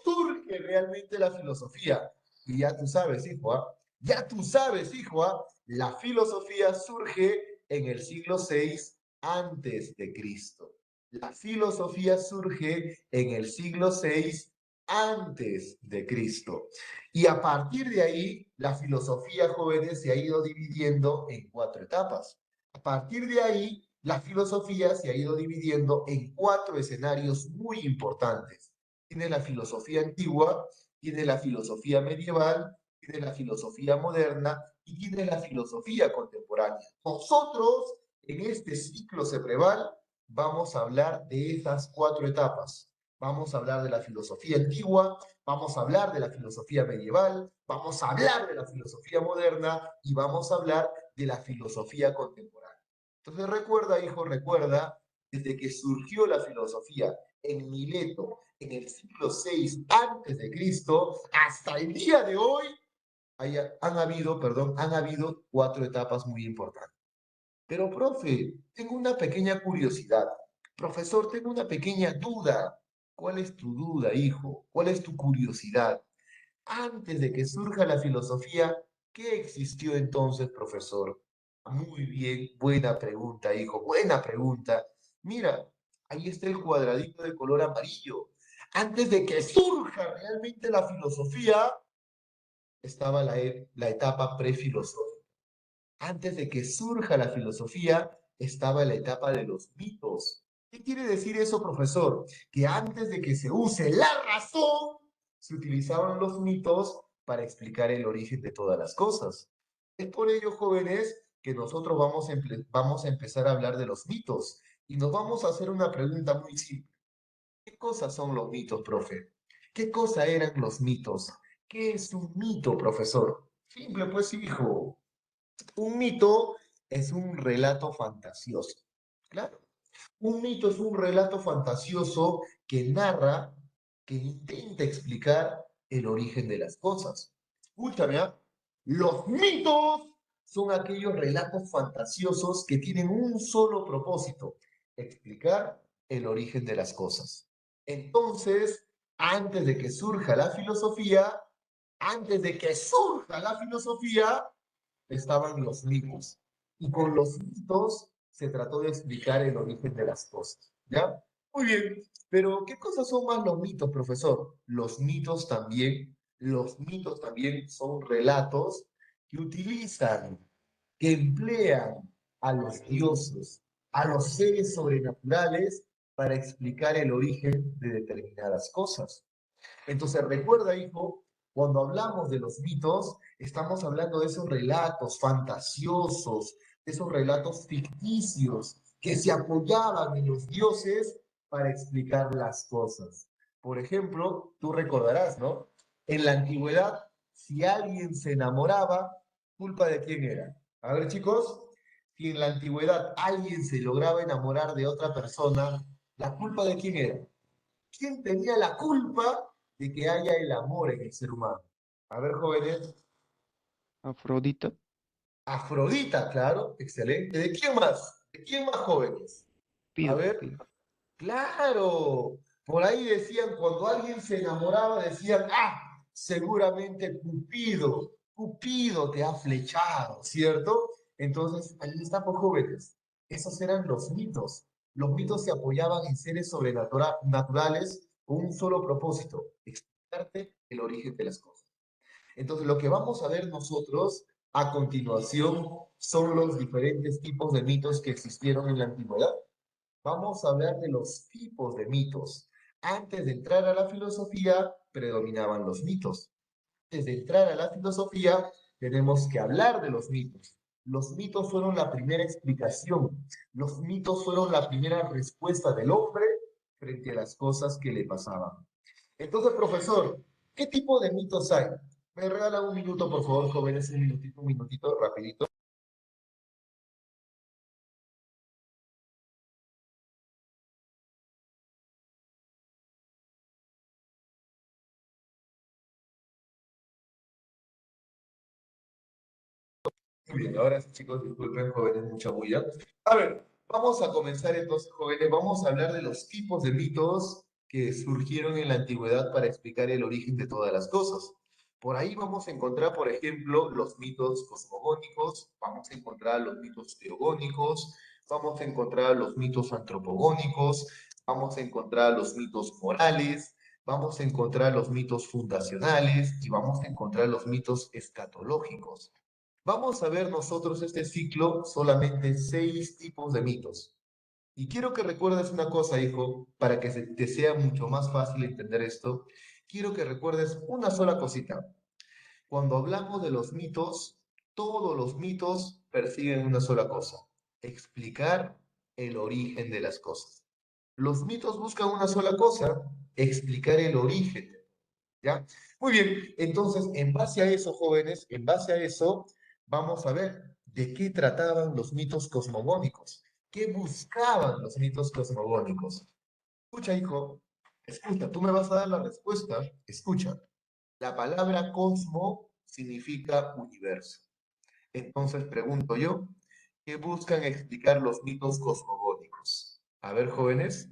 surge realmente la filosofía. Y ya tú sabes, hijo, ¿ah? Ya tú sabes, hijo, ¿ah? La filosofía surge en el siglo VI antes de Cristo. La filosofía surge en el siglo VI antes de Cristo. Y a partir de ahí, la filosofía, jóvenes, se ha ido dividiendo en 4 etapas. A partir de ahí, la filosofía se ha ido dividiendo en 4 escenarios muy importantes. Tiene la filosofía antigua, tiene la filosofía medieval, tiene la filosofía moderna y tiene la filosofía contemporánea. Nosotros, en este ciclo cerebral, vamos a hablar de esas 4 etapas. Vamos a hablar de la filosofía antigua, vamos a hablar de la filosofía medieval, vamos a hablar de la filosofía moderna y vamos a hablar de la filosofía contemporánea. Entonces recuerda, hijo, recuerda, desde que surgió la filosofía en Mileto, en el siglo VI antes de Cristo, hasta el día de hoy, han habido 4 etapas muy importantes. Pero, profe, tengo una pequeña curiosidad. Profesor, tengo una pequeña duda. ¿Cuál es tu duda, hijo? ¿Cuál es tu curiosidad? Antes de que surja la filosofía, ¿qué existió entonces, profesor? Muy bien, buena pregunta, hijo, buena pregunta. Mira, ahí está el cuadradito de color amarillo. Antes de que surja realmente la filosofía, estaba la etapa prefilosófica. Antes de que surja la filosofía, estaba la etapa de los mitos. ¿Qué quiere decir eso, profesor? Que antes de que se use la razón, se utilizaban los mitos para explicar el origen de todas las cosas. Es por ello, jóvenes, que nosotros vamos a empezar a hablar de los mitos y nos vamos a hacer una pregunta muy simple. ¿Qué cosas son los mitos, profe? ¿Qué cosa eran los mitos? ¿Qué es un mito, profesor? Simple, pues, hijo. Un mito es un relato fantasioso. Claro. Un mito es un relato fantasioso que narra, que intenta explicar el origen de las cosas. Escúchame, ¿ah? Los mitos son aquellos relatos fantasiosos que tienen un solo propósito, explicar el origen de las cosas. Entonces, antes de que surja la filosofía, estaban los mitos. Y con los mitos se trató de explicar el origen de las cosas. ¿Ya? Muy bien. Pero, ¿qué cosas son más los mitos, profesor? Los mitos también son relatos que utilizan, que emplean a los dioses, a los seres sobrenaturales para explicar el origen de determinadas cosas. Entonces, recuerda, hijo, cuando hablamos de los mitos, estamos hablando de esos relatos fantasiosos, de esos relatos ficticios que se apoyaban en los dioses para explicar las cosas. Por ejemplo, tú recordarás, ¿no? En la antigüedad, si alguien se enamoraba, ¿culpa de quién era? A ver, chicos, si en la antigüedad alguien se lograba enamorar de otra persona, ¿la culpa de quién era? ¿Quién tenía la culpa de que haya el amor en el ser humano? A ver, jóvenes. Afrodita. Afrodita, claro, excelente. ¿De quién más? ¿De quién más, jóvenes? A Pido, ver, pido. claro. Por ahí decían, cuando alguien se enamoraba, decían, ah, seguramente Cupido te ha flechado, ¿cierto? Entonces, ahí está, por jóvenes. Esos eran los mitos. Los mitos se apoyaban en seres sobrenaturales con un solo propósito, explicarte el origen de las cosas. Entonces, lo que vamos a ver nosotros a continuación son los diferentes tipos de mitos que existieron en la antigüedad. Vamos a hablar de los tipos de mitos. Antes de entrar a la filosofía, predominaban los mitos. Antes de entrar a la filosofía, tenemos que hablar de los mitos. Los mitos fueron la primera explicación. Los mitos fueron la primera respuesta del hombre frente a las cosas que le pasaban. Entonces, profesor, ¿qué tipo de mitos hay? Me regala un minuto, por favor, jóvenes, un minutito, rapidito. Muy bien, ahora sí, chicos, disculpen, jóvenes, mucha bulla. A ver, vamos a comenzar entonces, jóvenes, vamos a hablar de los tipos de mitos que surgieron en la antigüedad para explicar el origen de todas las cosas. Por ahí vamos a encontrar, por ejemplo, los mitos cosmogónicos, vamos a encontrar los mitos teogónicos, vamos a encontrar los mitos antropogónicos, vamos a encontrar los mitos morales, vamos a encontrar los mitos fundacionales y vamos a encontrar los mitos escatológicos. Vamos a ver nosotros este ciclo solamente 6 tipos de mitos. Y quiero que recuerdes una cosa, hijo, para que te sea mucho más fácil entender esto. Quiero que recuerdes una sola cosita. Cuando hablamos de los mitos, todos los mitos persiguen una sola cosa: explicar el origen de las cosas. Los mitos buscan una sola cosa: explicar el origen. ¿Ya? Muy bien, entonces, en base a eso, jóvenes, en base a eso, vamos a ver de qué trataban los mitos cosmogónicos. ¿Qué buscaban los mitos cosmogónicos? Escucha, hijo, escucha, tú me vas a dar la respuesta. Escucha, la palabra cosmo significa universo. Entonces, pregunto yo, ¿qué buscan explicar los mitos cosmogónicos? A ver, jóvenes,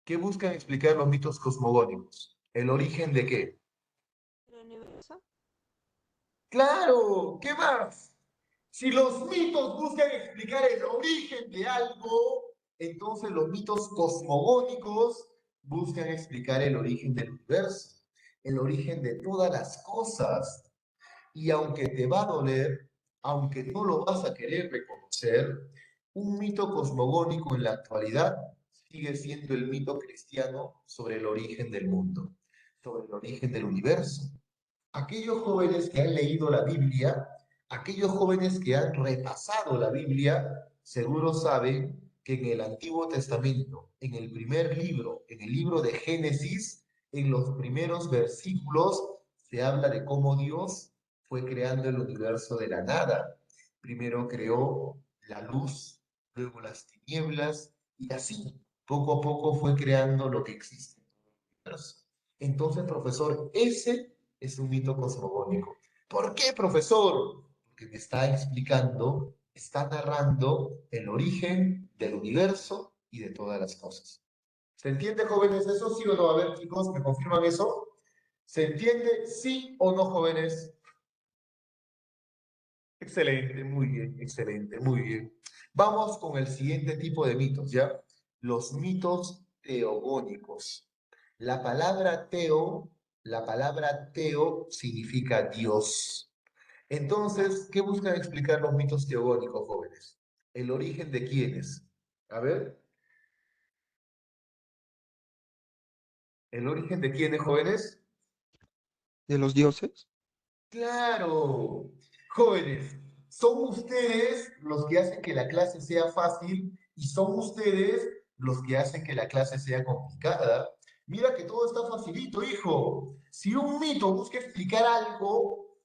¿qué buscan explicar los mitos cosmogónicos? ¿El origen de qué? ¿El universo? Claro, ¿qué más? Si los mitos buscan explicar el origen de algo, entonces los mitos cosmogónicos buscan explicar el origen del universo, el origen de todas las cosas. Y aunque te va a doler, aunque no lo vas a querer reconocer, un mito cosmogónico en la actualidad sigue siendo el mito cristiano sobre el origen del mundo, sobre el origen del universo. Aquellos jóvenes que han leído la Biblia, aquellos jóvenes que han repasado la Biblia, seguro saben que en el Antiguo Testamento, en el primer libro, en el libro de Génesis, en los primeros versículos, se habla de cómo Dios fue creando el universo de la nada. Primero creó la luz, luego las tinieblas, y así, poco a poco fue creando lo que existe en el universo. Entonces, profesor, ese es un mito cosmogónico. ¿Por qué, profesor? Porque me está explicando, está narrando el origen del universo y de todas las cosas. ¿Se entiende, jóvenes, eso sí o no? A ver, chicos, ¿me confirman eso? ¿Se entiende sí o no, jóvenes? Excelente, muy bien, excelente, muy bien. Vamos con el siguiente tipo de mitos, ¿ya? Los mitos teogónicos. La palabra teo, la palabra teo significa Dios. Entonces, ¿qué buscan explicar los mitos teogónicos, jóvenes? ¿El origen de quiénes? A ver, ¿el origen de quiénes, jóvenes? ¿De los dioses? Claro, jóvenes, son ustedes los que hacen que la clase sea fácil y son ustedes los que hacen que la clase sea complicada. Mira que todo está facilito, hijo. Si un mito busca explicar algo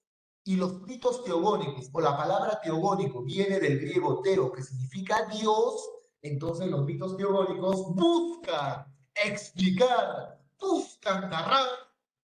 y los mitos teogónicos o la palabra teogónico viene del griego teo, que significa Dios, entonces los mitos teogónicos buscan explicar, buscan narrar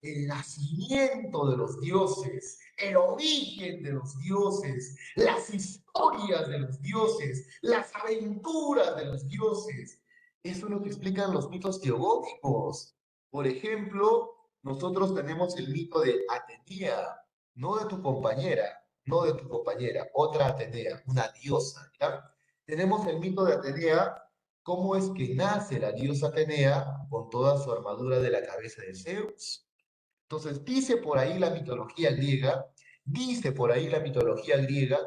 el nacimiento de los dioses, el origen de los dioses, las historias de los dioses, las aventuras de los dioses. Eso es lo que explican los mitos teogónicos. Por ejemplo, nosotros tenemos el mito de Atenea, no de tu compañera, no de tu compañera, otra Atenea, una diosa, ¿ya? Tenemos el mito de Atenea, cómo es que nace la diosa Atenea con toda su armadura de la cabeza de Zeus. Entonces, dice por ahí la mitología griega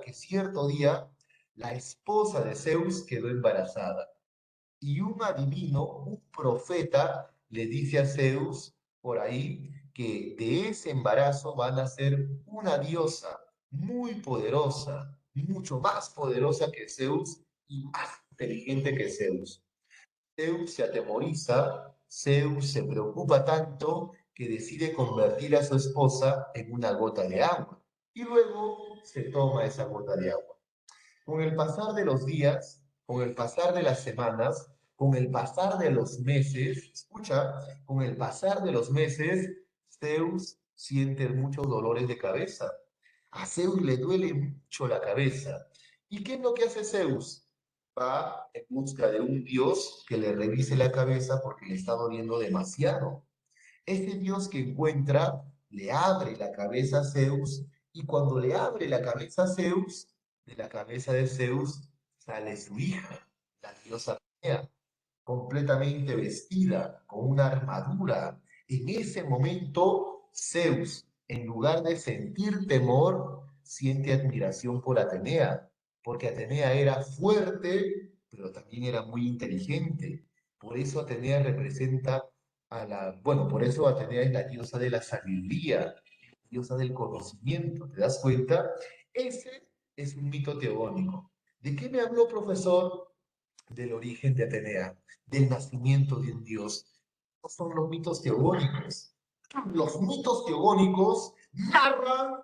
que cierto día la esposa de Zeus quedó embarazada y un adivino, un profeta, le dice a Zeus por ahí que de ese embarazo va a nacer una diosa muy poderosa, mucho más poderosa que Zeus y más inteligente que Zeus. Zeus se atemoriza, Zeus se preocupa tanto que decide convertir a su esposa en una gota de agua y luego se toma esa gota de agua. Con el pasar de los días, con el pasar de las semanas, con el pasar de los meses, escucha, con el pasar de los meses, Zeus siente muchos dolores de cabeza. A Zeus le duele mucho la cabeza. ¿Y qué es lo que hace Zeus? Va en busca de un dios que le revise la cabeza porque le está doliendo demasiado. Ese dios que encuentra le abre la cabeza a Zeus y cuando le abre la cabeza a Zeus, de la cabeza de Zeus sale su hija, la diosa Atenea, completamente vestida, con una armadura. En ese momento, Zeus, en lugar de sentir temor, siente admiración por Atenea, porque Atenea era fuerte, pero también era muy inteligente. Por eso Atenea representa bueno, por eso Atenea es la diosa de la sabiduría, diosa del conocimiento, ¿te das cuenta? Ese es un mito teogónico. ¿De qué me habló, profesor? Del origen de Atenea, del nacimiento de un dios. Estos son los mitos teogónicos. Los mitos teogónicos narran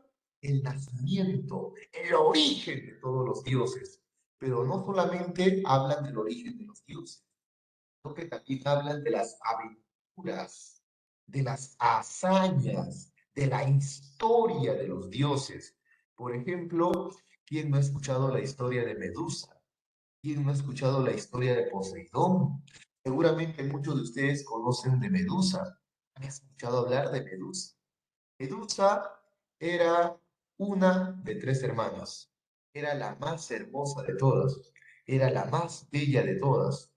el nacimiento, el origen de todos los dioses, pero no solamente hablan del origen de los dioses, sino que también hablan de las aventuras, de las hazañas, de la historia de los dioses. Por ejemplo, ¿quién no ha escuchado la historia de Medusa? ¿Quién no ha escuchado la historia de Poseidón? Seguramente muchos de ustedes conocen de Medusa. ¿Han escuchado hablar de Medusa? Medusa era una de tres hermanas. Era la más hermosa de todas. Era la más bella de todas.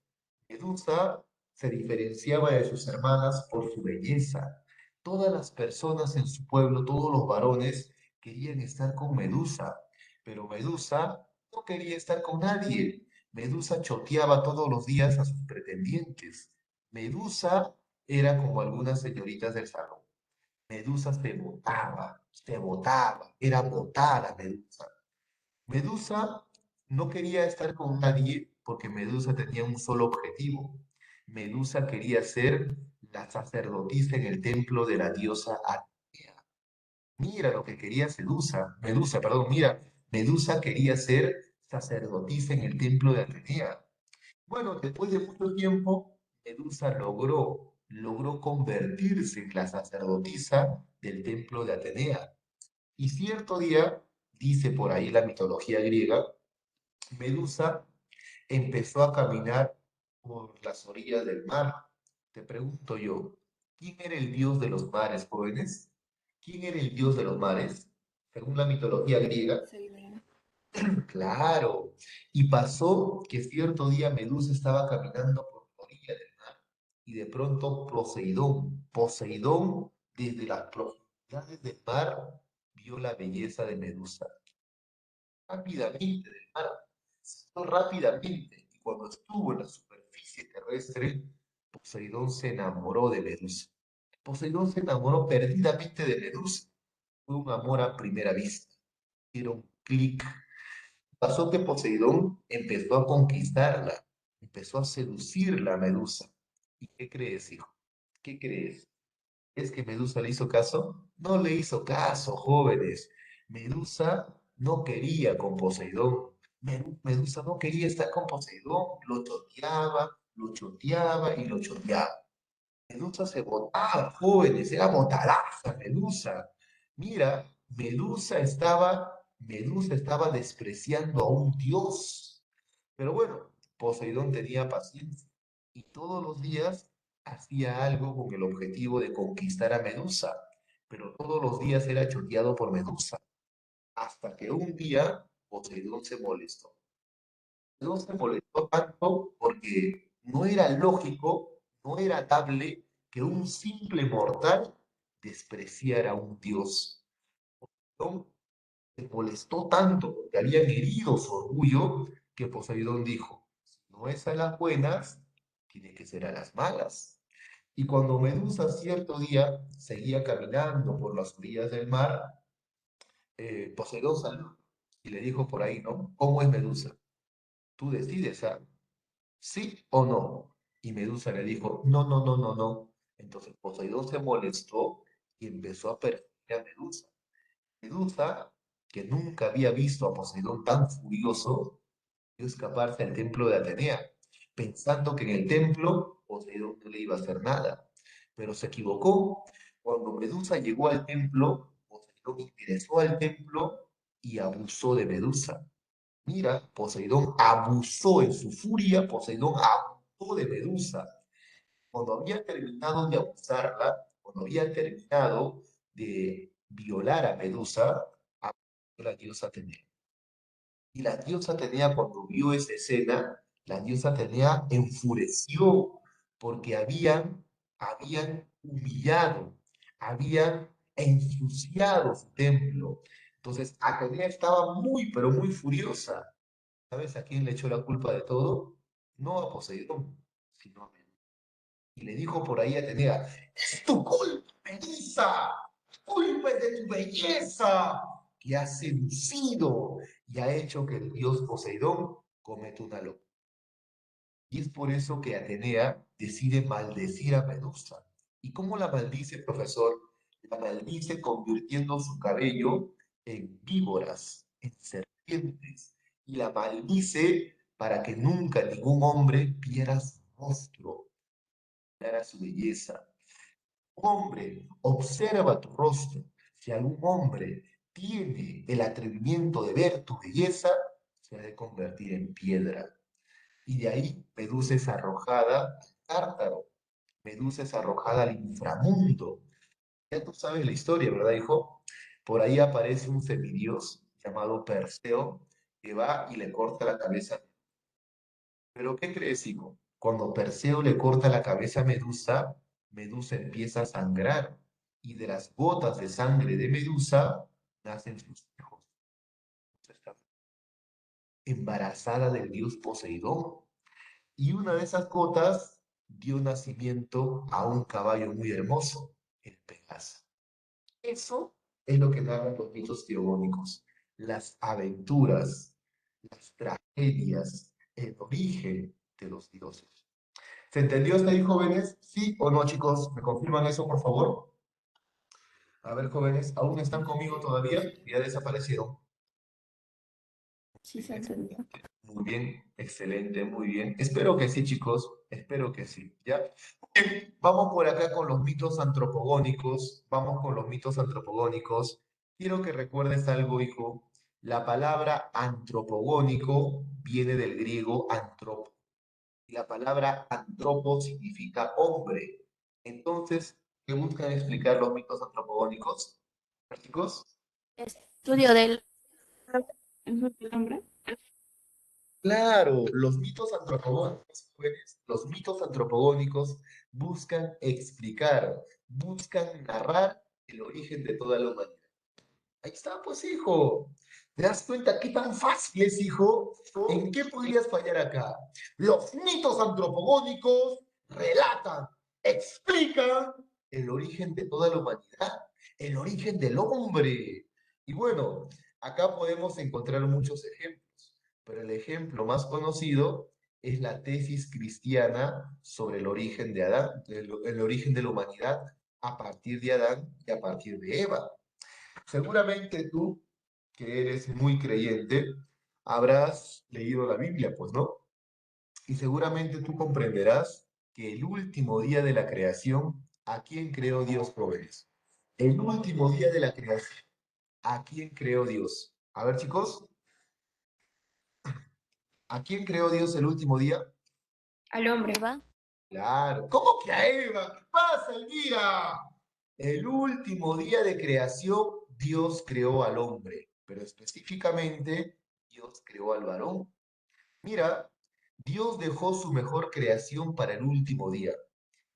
Medusa se diferenciaba de sus hermanas por su belleza. Todas las personas en su pueblo, todos los varones, querían estar con Medusa, pero Medusa no quería estar con nadie. Medusa choteaba todos los días a sus pretendientes. Medusa era como algunas señoritas del salón. Medusa se botaba, era botada Medusa. Medusa no quería estar con nadie porque Medusa tenía un solo objetivo. Medusa quería ser la sacerdotisa en el templo de la diosa Atenea. Mira lo que quería Medusa, perdón, mira, Medusa quería ser sacerdotisa en el templo de Atenea. Bueno, después de mucho tiempo, Medusa logró convertirse en la sacerdotisa del templo de Atenea. Y cierto día, dice por ahí la mitología griega, Medusa empezó a caminar por las orillas del mar. Te pregunto yo, ¿quién era el dios de los mares, jóvenes? ¿Quién era el dios de los mares? Según la mitología griega, Claro. Y pasó que cierto día Medusa estaba caminando por la orilla del mar y de pronto Poseidón, desde las profundidades del mar, vio la belleza de Medusa. Rápidamente del mar, saltó rápidamente y cuando estuvo en la superficie terrestre, Poseidón se enamoró de Medusa. Poseidón se enamoró perdidamente de Medusa. Fue un amor a primera vista. Dieron clic. Pasó que Poseidón empezó a conquistarla, empezó a seducirla a Medusa. ¿Y qué crees, hijo? ¿Qué crees? ¿Es que Medusa le hizo caso? No le hizo caso, jóvenes. Medusa no quería con Poseidón. Medusa no quería estar con Poseidón. Lo choteaba y lo choteaba. Medusa se botaba, jóvenes, era botadaza Medusa. Mira, Medusa estaba despreciando a un dios. Pero bueno, Poseidón tenía paciencia y todos los días hacía algo con el objetivo de conquistar a Medusa. Pero todos los días era choteado por Medusa. Hasta que un día Poseidón se molestó. No se molestó tanto porque no era lógico, no era dable que un simple mortal despreciara a un dios. Poseidón se molestó tanto porque habían herido su orgullo que Poseidón dijo, si no es a las buenas, tiene que ser a las malas. Y cuando Medusa cierto día seguía caminando por las orillas del mar, Poseidón salió y le dijo por ahí, ¿no? ¿Cómo es Medusa? Tú decides, ¿ah? ¿Sí o no? Y Medusa le dijo, no, no, no, no, no. Entonces Poseidón se molestó y empezó a perseguir a Medusa. Medusa, que nunca había visto a Poseidón tan furioso, quiso escaparse al templo de Atenea, pensando que en el templo Poseidón no le iba a hacer nada. Pero se equivocó. Cuando Medusa llegó al templo, Poseidón ingresó al templo y abusó de Medusa. Mira, Poseidón abusó en su furia, Poseidón abusó de Medusa. Cuando había terminado de abusarla, cuando había terminado de violar a Medusa, apareció la diosa Atenea. Y la diosa Atenea, cuando vio esa escena, la diosa Atenea enfureció porque habían humillado, habían ensuciado su templo. Entonces, Atenea estaba muy, pero muy furiosa. ¿Sabes a quién le echó la culpa de todo? No a Poseidón, sino a Medusa. Y le dijo por ahí a Atenea, es tu culpa, Medusa, culpa es de tu belleza, que ha seducido y ha hecho que el dios Poseidón cometa una locura. Y es por eso que Atenea decide maldecir a Medusa. ¿Y cómo la maldice, profesor? La maldice convirtiendo su cabello en víboras, en serpientes. Y la maldice para que nunca ningún hombre viera su rostro, viera su belleza. Hombre, observa tu rostro. Si algún hombre tiene el atrevimiento de ver tu belleza, se ha de convertir en piedra. Y de ahí Medusa es arrojada al Tártaro. Medusa es arrojada al inframundo. Ya tú sabes la historia, ¿verdad, hijo? Por ahí aparece un semidios llamado Perseo que va y le corta la cabeza. Pero ¿qué crees, hijo? Cuando Perseo le corta la cabeza a Medusa, Medusa empieza a sangrar y de las gotas de sangre de Medusa nacen sus hijos. Está embarazada del dios Poseidón. Y una de esas gotas dio nacimiento a un caballo muy hermoso, el Pegaso. Eso es lo que narran los mitos teogónicos, las aventuras, las tragedias, el origen de los dioses. ¿Se entendió hasta ahí, jóvenes? ¿Sí o no, chicos? ¿Me confirman eso, por favor? A ver, jóvenes, ¿aún están conmigo todavía? Ya desaparecieron. Sí, se entendió. Muy bien, excelente, muy bien. Espero que sí, chicos, espero que sí, ¿ya? Bien, vamos por acá con los mitos antropogónicos, vamos con los mitos antropogónicos. Quiero que recuerdes algo, hijo. La palabra antropogónico viene del griego antropo. Y la palabra antropo significa hombre. Entonces, ¿qué buscan explicar los mitos antropogónicos? Chicos, Estudio del el hombre. Claro, los mitos antropogónicos, jóvenes, los mitos antropogónicos buscan explicar, buscan narrar el origen de toda la humanidad. Ahí está, pues, hijo. ¿Te das cuenta qué tan fácil es, hijo? ¿En qué podrías fallar acá? Los mitos antropogónicos relatan, explican el origen de toda la humanidad, el origen del hombre. Y bueno, acá podemos encontrar muchos ejemplos, pero el ejemplo más conocido es la tesis cristiana sobre el origen de Adán, el origen de la humanidad a partir de Adán y a partir de Eva. Seguramente tú, que eres muy creyente, habrás leído la Biblia, pues, ¿no? Y seguramente tú comprenderás que el último día de la creación, ¿a quién creó Dios, jóvenes? El último día de la creación, ¿a quién creó Dios? A ver, chicos, ¿a quién creó Dios el último día? Al hombre. Eva, Claro. ¿Cómo que a Eva? ¿Qué pasa, Elvira? El último día de creación, Dios creó al hombre, pero específicamente Dios creó al varón. Mira, Dios dejó su mejor creación para el último día.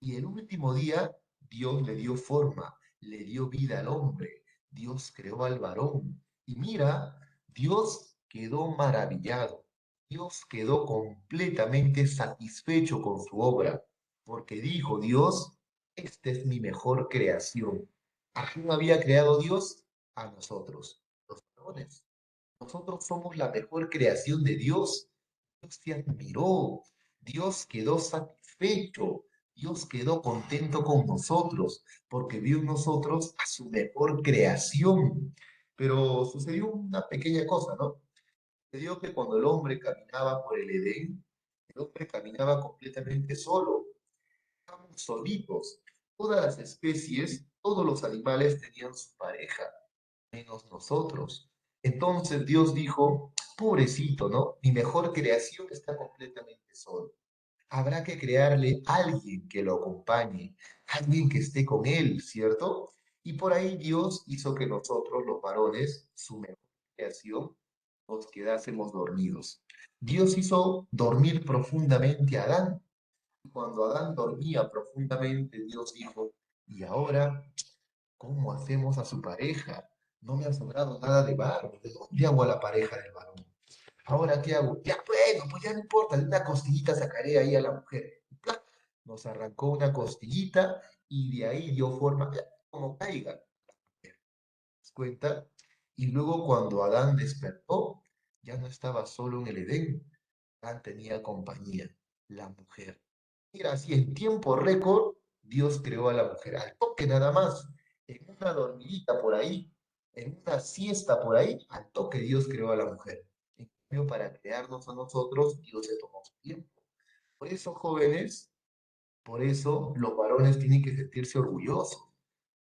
Y el último día, Dios le dio forma, le dio vida al hombre. Dios creó al varón. Y mira, Dios quedó maravillado. Dios quedó completamente satisfecho con su obra, porque dijo Dios, esta es mi mejor creación. ¿A quién había creado Dios? A nosotros, los varones. Nosotros somos la mejor creación de Dios. Dios se admiró, Dios quedó satisfecho, Dios quedó contento con nosotros, porque vio en nosotros a su mejor creación. Pero sucedió una pequeña cosa, ¿no? Sucedió que cuando el hombre caminaba por el Edén, el hombre caminaba completamente solo, estábamos solitos. Todas las especies, todos los animales tenían su pareja menos nosotros. Entonces Dios dijo, pobrecito, ¿no? Mi mejor creación está completamente solo. Habrá que crearle alguien que lo acompañe, alguien que esté con él, ¿cierto? Y por ahí Dios hizo que nosotros, los varones, su mejor creación, nos quedásemos dormidos. Dios hizo dormir profundamente a Adán. Y cuando Adán dormía profundamente, Dios dijo, ¿y ahora cómo hacemos a su pareja? No me ha sobrado nada de varón. ¿De dónde hago a la pareja del varón? ¿Ahora qué hago? Ya, bueno, pues ya no importa, de una costillita sacaré ahí a la mujer. Y ¡plac! Nos arrancó una costillita y de ahí dio forma, ya, como caiga. ¿Te das cuenta? Y luego cuando Adán despertó, ya no estaba solo en el Edén, Adán tenía compañía, la mujer. Mira, así en tiempo récord, Dios creó a la mujer, al toque nada más, en una dormidita por ahí, en una siesta por ahí, al toque Dios creó a la mujer. En cambio, para crearnos a nosotros, Dios se tomó su tiempo. Por eso, jóvenes, por eso los varones tienen que sentirse orgullosos.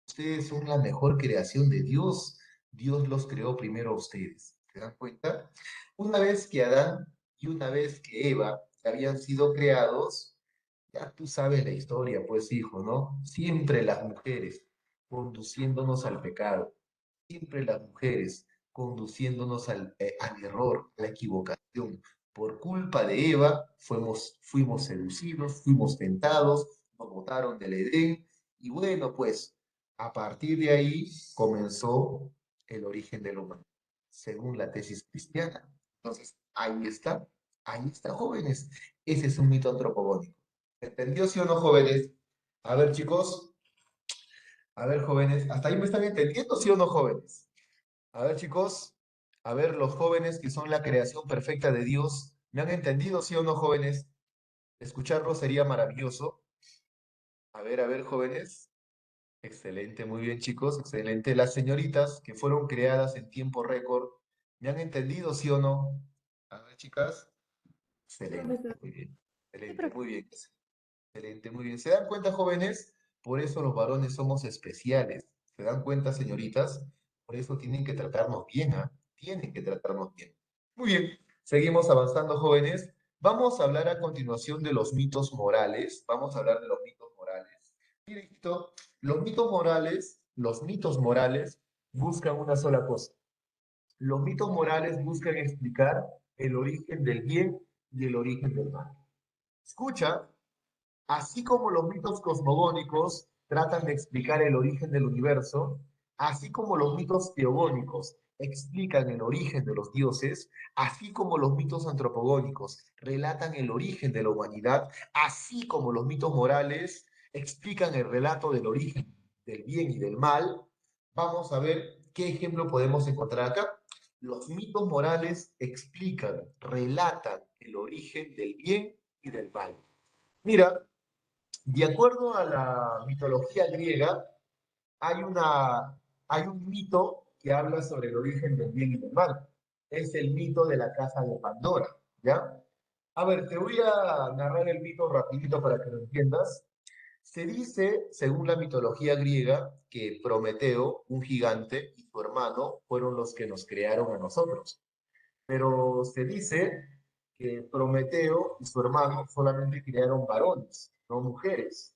Ustedes son la mejor creación de Dios. Dios los creó primero a ustedes. ¿Se dan cuenta? Una vez que Adán y una vez que Eva habían sido creados, ya tú sabes la historia, pues hijo, ¿no? Siempre las mujeres conduciéndonos al pecado, siempre las mujeres conduciéndonos al error, a la equivocación. Por culpa de Eva fuimos seducidos, fuimos tentados, nos botaron del Edén y bueno, pues a partir de ahí comenzó el origen del humano, según la tesis cristiana. Entonces, ahí está, jóvenes. Ese es un mito antropogónico. ¿Entendió, sí o no, jóvenes? A ver, chicos, a ver, jóvenes, ¿hasta ahí me están entendiendo, sí o no, jóvenes? A ver, chicos, a ver, los jóvenes que son la creación perfecta de Dios, ¿me han entendido, sí o no, jóvenes? Escucharlo sería maravilloso. A ver, jóvenes. Excelente, muy bien, chicos, excelente. Las señoritas que fueron creadas en tiempo récord, ¿me han entendido, sí o no? A ver, chicas. Excelente, muy bien. Excelente, muy bien. Excelente, muy bien. ¿Se dan cuenta, jóvenes? Por eso los varones somos especiales. ¿Se dan cuenta, señoritas? Por eso tienen que tratarnos bien, ¿ah? Tienen que tratarnos bien. Muy bien, seguimos avanzando, jóvenes. Vamos a hablar a continuación de los mitos morales. Vamos a hablar de los mitos morales. Miren, hijito, los mitos morales buscan una sola cosa. Los mitos morales buscan explicar el origen del bien y el origen del mal. Escucha, así como los mitos cosmogónicos tratan de explicar el origen del universo, así como los mitos teogónicos explican el origen de los dioses, así como los mitos antropogónicos relatan el origen de la humanidad, así como los mitos morales explican el relato del origen del bien y del mal, vamos a ver qué ejemplo podemos encontrar acá. Los mitos morales explican, relatan el origen del bien y del mal. Mira, de acuerdo a la mitología griega, hay, hay un mito que habla sobre el origen del bien y del mal. Es el mito de la casa de Pandora, ¿ya? A ver, te voy a narrar el mito rapidito para que lo entiendas. Se dice, según la mitología griega, que Prometeo, un gigante, y su hermano fueron los que nos crearon a nosotros. Pero se dice que Prometeo y su hermano solamente crearon varones, no mujeres.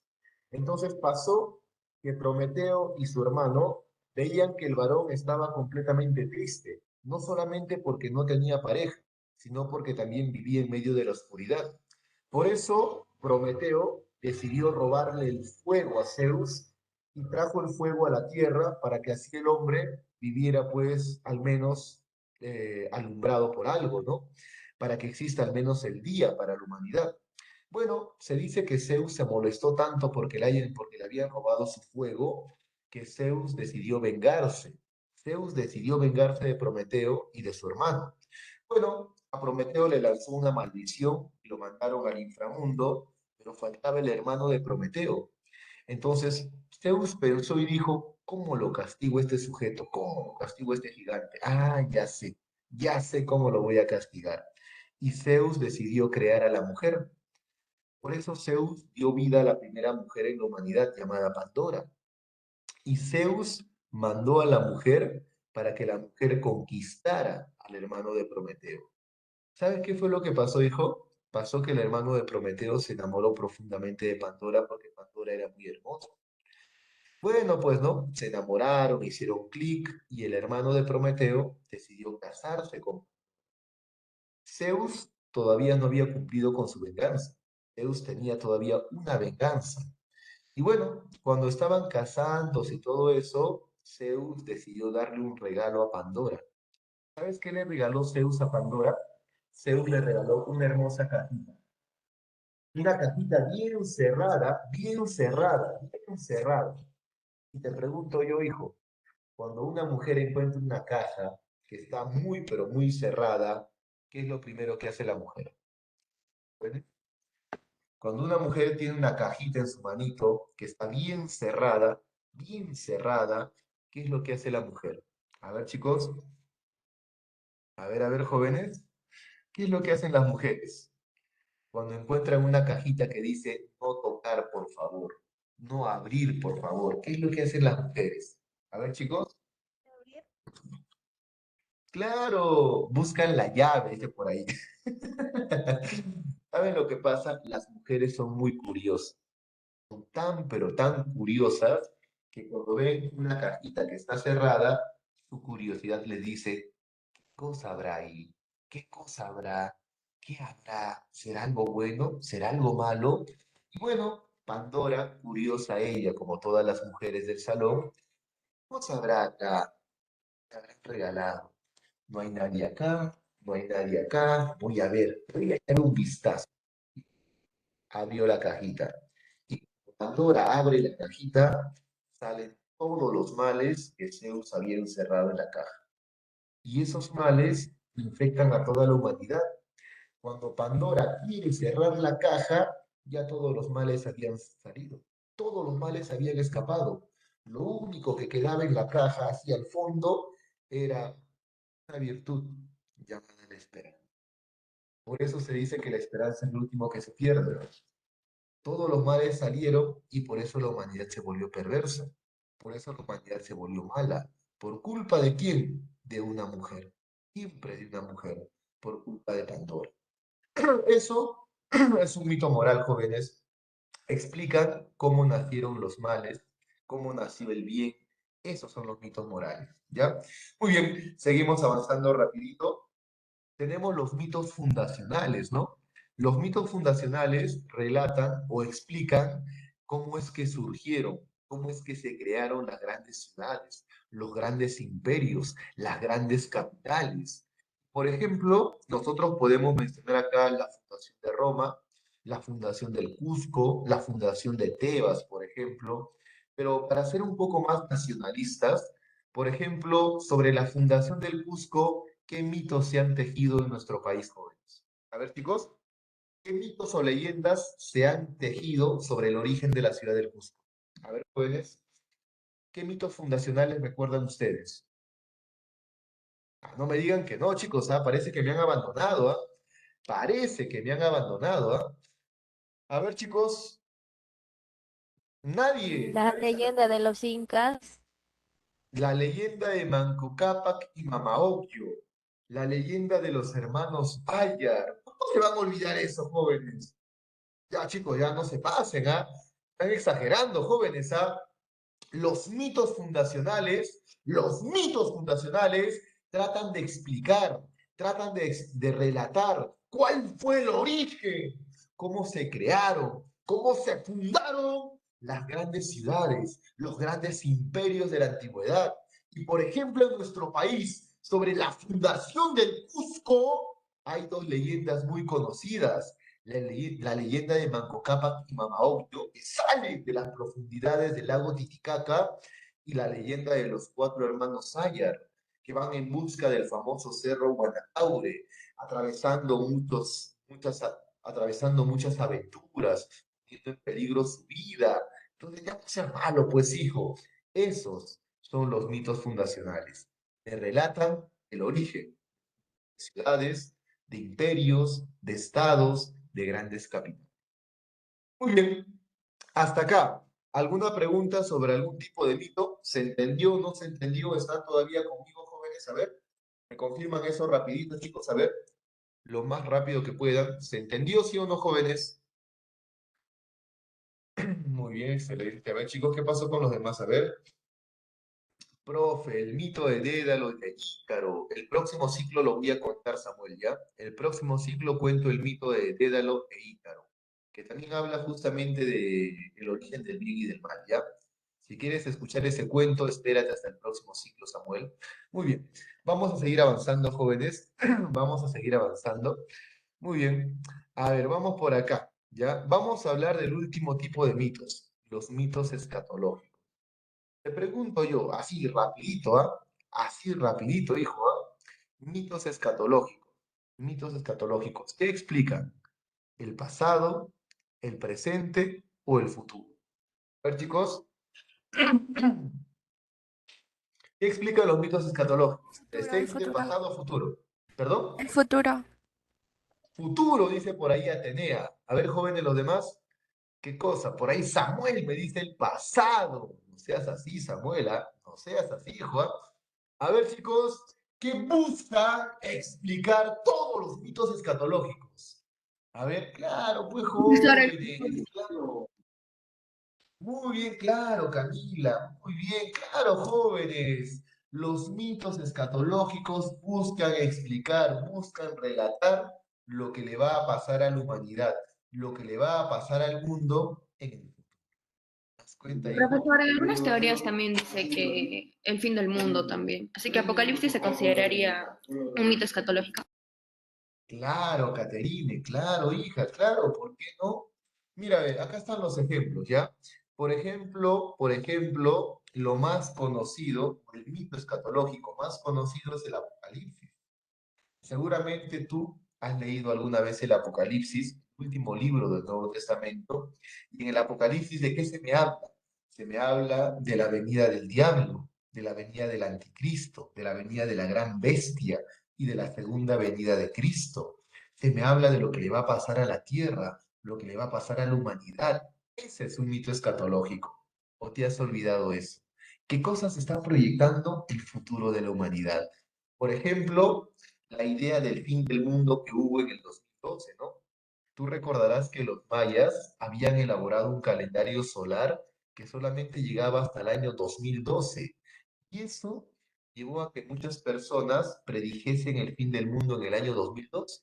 Entonces pasó que Prometeo y su hermano veían que el varón estaba completamente triste, no solamente porque no tenía pareja, sino porque también vivía en medio de la oscuridad. Por eso Prometeo decidió robarle el fuego a Zeus y trajo el fuego a la tierra para que así el hombre viviera pues al menos alumbrado por algo, ¿no? Para que exista al menos el día para la humanidad. Bueno, se dice que Zeus se molestó tanto porque le habían robado su fuego, que Zeus decidió vengarse. Zeus decidió vengarse de Prometeo y de su hermano. Bueno, a Prometeo le lanzó una maldición y lo mandaron al inframundo, pero faltaba el hermano de Prometeo. Entonces, Zeus pensó y dijo, ¿cómo lo castigo a este sujeto? ¿Cómo lo castigo a este gigante? Ah, ya sé cómo lo voy a castigar. Y Zeus decidió crear a la mujer. Por eso Zeus dio vida a la primera mujer en la humanidad llamada Pandora. Y Zeus mandó a la mujer para que la mujer conquistara al hermano de Prometeo. ¿Sabes qué fue lo que pasó, hijo? Pasó que el hermano de Prometeo se enamoró profundamente de Pandora porque Pandora era muy hermosa. Bueno, pues no, se enamoraron, hicieron clic y el hermano de Prometeo decidió casarse con Zeus. Todavía no había cumplido con su venganza. Zeus tenía todavía una venganza. Y bueno, cuando estaban casándose y todo eso, Zeus decidió darle un regalo a Pandora. ¿Sabes qué le regaló Zeus a Pandora? Zeus le regaló una hermosa cajita. Una cajita bien cerrada, bien cerrada, bien cerrada. Y te pregunto yo, hijo, cuando una mujer encuentra una caja que está muy, pero muy cerrada, ¿qué es lo primero que hace la mujer? Bueno, cuando una mujer tiene una cajita en su manito que está bien cerrada, ¿qué es lo que hace la mujer? A ver, chicos, a ver, jóvenes, ¿qué es lo que hacen las mujeres? Cuando encuentran una cajita que dice no tocar, por favor, no abrir, por favor, ¿qué es lo que hacen las mujeres? A ver, chicos. Claro, buscan la llave, dice por ahí. ¿Saben lo que pasa? Las mujeres son muy curiosas, son tan, pero tan curiosas que cuando ven una cajita que está cerrada, su curiosidad les dice, ¿qué cosa habrá ahí? ¿Qué cosa habrá? ¿Qué habrá? ¿Será algo bueno? ¿Será algo malo? Y bueno, Pandora, curiosa ella, como todas las mujeres del salón, ¿qué cosa habrá acá? ¿Qué habrán regalado? No hay nadie acá, no hay nadie acá. Voy a echar un vistazo. Abrió la cajita. Y cuando Pandora abre la cajita, salen todos los males que Zeus había encerrado en la caja. Y esos males infectan a toda la humanidad. Cuando Pandora quiere cerrar la caja, ya todos los males habían salido. Todos los males habían escapado. Lo único que quedaba en la caja hacia el fondo era una virtud llamada la esperanza. Por eso se dice que la esperanza es lo último que se pierde. Todos los males salieron y por eso la humanidad se volvió perversa. Por eso la humanidad se volvió mala. ¿Por culpa de quién? De una mujer. Siempre de una mujer. Por culpa de Pandora. Eso es un mito moral, jóvenes. Explican cómo nacieron los males, cómo nació el bien Esos son los mitos morales, ¿ya? Muy bien, seguimos avanzando rapidito. Tenemos los mitos fundacionales, ¿no? Los mitos fundacionales relatan o explican cómo es que surgieron, cómo es que se crearon las grandes ciudades, los grandes imperios, las grandes capitales. Por ejemplo, nosotros podemos mencionar acá la fundación de Roma, la fundación del Cusco, la fundación de Tebas, por ejemplo. Pero para ser un poco más nacionalistas, por ejemplo, sobre la fundación del Cusco, ¿qué mitos se han tejido en nuestro país, jóvenes? A ver, chicos, ¿qué mitos o leyendas se han tejido sobre el origen de la ciudad del Cusco? A ver, jóvenes, ¿qué mitos fundacionales recuerdan ustedes? Ah, no me digan que no, chicos, parece que me han abandonado, parece que me han abandonado, A ver, chicos, nadie. La leyenda de los incas. La leyenda de Manco Cápac y Mama Ocllo. La leyenda de los hermanos Ayar. ¿Cómo se van a olvidar eso, jóvenes? Ya, chicos, ya no se pasen, Están exagerando, jóvenes, los mitos fundacionales tratan de explicar, tratan de relatar cuál fue el origen, cómo se crearon, cómo se fundaron las grandes ciudades, los grandes imperios de la antigüedad. Y por ejemplo, en nuestro país, sobre la fundación del Cusco, hay dos leyendas muy conocidas. La leyenda de Manco Cápac y Mama Ocllo, que sale de las profundidades del lago Titicaca, y la leyenda de los cuatro hermanos Sayar, que van en busca del famoso cerro Guanacaure, atravesando muchas aventuras, poniendo en peligro su vida. Entonces, ya no seas malo, pues, hijo. Esos son los mitos fundacionales. Te relatan el origen de ciudades, de imperios, de estados, de grandes capitales. Muy bien, hasta acá. ¿Alguna pregunta sobre algún tipo de mito? ¿Se entendió o no se entendió? ¿Están todavía conmigo, jóvenes? A ver, me confirman eso rapidito, chicos, a ver, lo más rápido que puedan. ¿Se entendió, sí o no, jóvenes? Muy bien, excelente. A ver, chicos, ¿qué pasó con los demás? A ver. Profe, el mito de Dédalo y de Ícaro. El próximo ciclo lo voy a contar, Samuel, ¿ya? El próximo ciclo cuento el mito de Dédalo e Ícaro, que también habla justamente del origen del bien y del mal, ¿ya? Si quieres escuchar ese cuento, espérate hasta el próximo ciclo, Samuel. Muy bien, vamos a seguir avanzando, jóvenes. Vamos a seguir avanzando. Muy bien. A ver, vamos por acá, ¿ya? Vamos a hablar del último tipo de mitos, los mitos escatológicos. Te pregunto yo, así rapidito, Así rapidito, hijo, Mitos escatológicos. Mitos escatológicos. ¿Qué explican? ¿El pasado, el presente o el futuro? A ver, chicos. ¿Qué explican los mitos escatológicos? El Presente, futuro. pasado, futuro. ¿Perdón? El futuro. Futuro, dice por ahí Atenea. A ver, jóvenes, los demás. ¿Qué cosa? Por ahí Samuel me dice el pasado. No seas así, Samuel, No seas así, hijo, A ver, chicos, ¿qué busca explicar todos los mitos escatológicos? A ver, claro, pues jóvenes, claro. Muy bien, claro, Camila. Muy bien, claro, jóvenes. Los mitos escatológicos buscan explicar, buscan relatar lo que le va a pasar a la humanidad, lo que le va a pasar al mundo en el futuro. ¿Te das cuenta, hijo? Profesor, en algunas teorías también dice que el fin del mundo también. Así que Apocalipsis se consideraría un mito escatológico. Claro, Caterine, claro, hija, claro, ¿por qué no? Mira, ve, acá están los ejemplos, ¿ya? Por ejemplo, lo más conocido, el mito escatológico más conocido es el Apocalipsis. Seguramente tú has leído alguna vez el Apocalipsis, el último libro del Nuevo Testamento, y en el Apocalipsis, ¿de qué se me habla? Se me habla de la venida del diablo, de la venida del anticristo, de la venida de la gran bestia y de la segunda venida de Cristo. Se me habla de lo que le va a pasar a la tierra, lo que le va a pasar a la humanidad. Ese es un mito escatológico. ¿O te has olvidado eso? ¿Qué cosas está proyectando el futuro de la humanidad? Por ejemplo, la idea del fin del mundo que hubo en el 2012, ¿no? Tú recordarás que los mayas habían elaborado un calendario solar que solamente llegaba hasta el año 2012. Y eso llevó a que muchas personas predijesen el fin del mundo en el año 2002.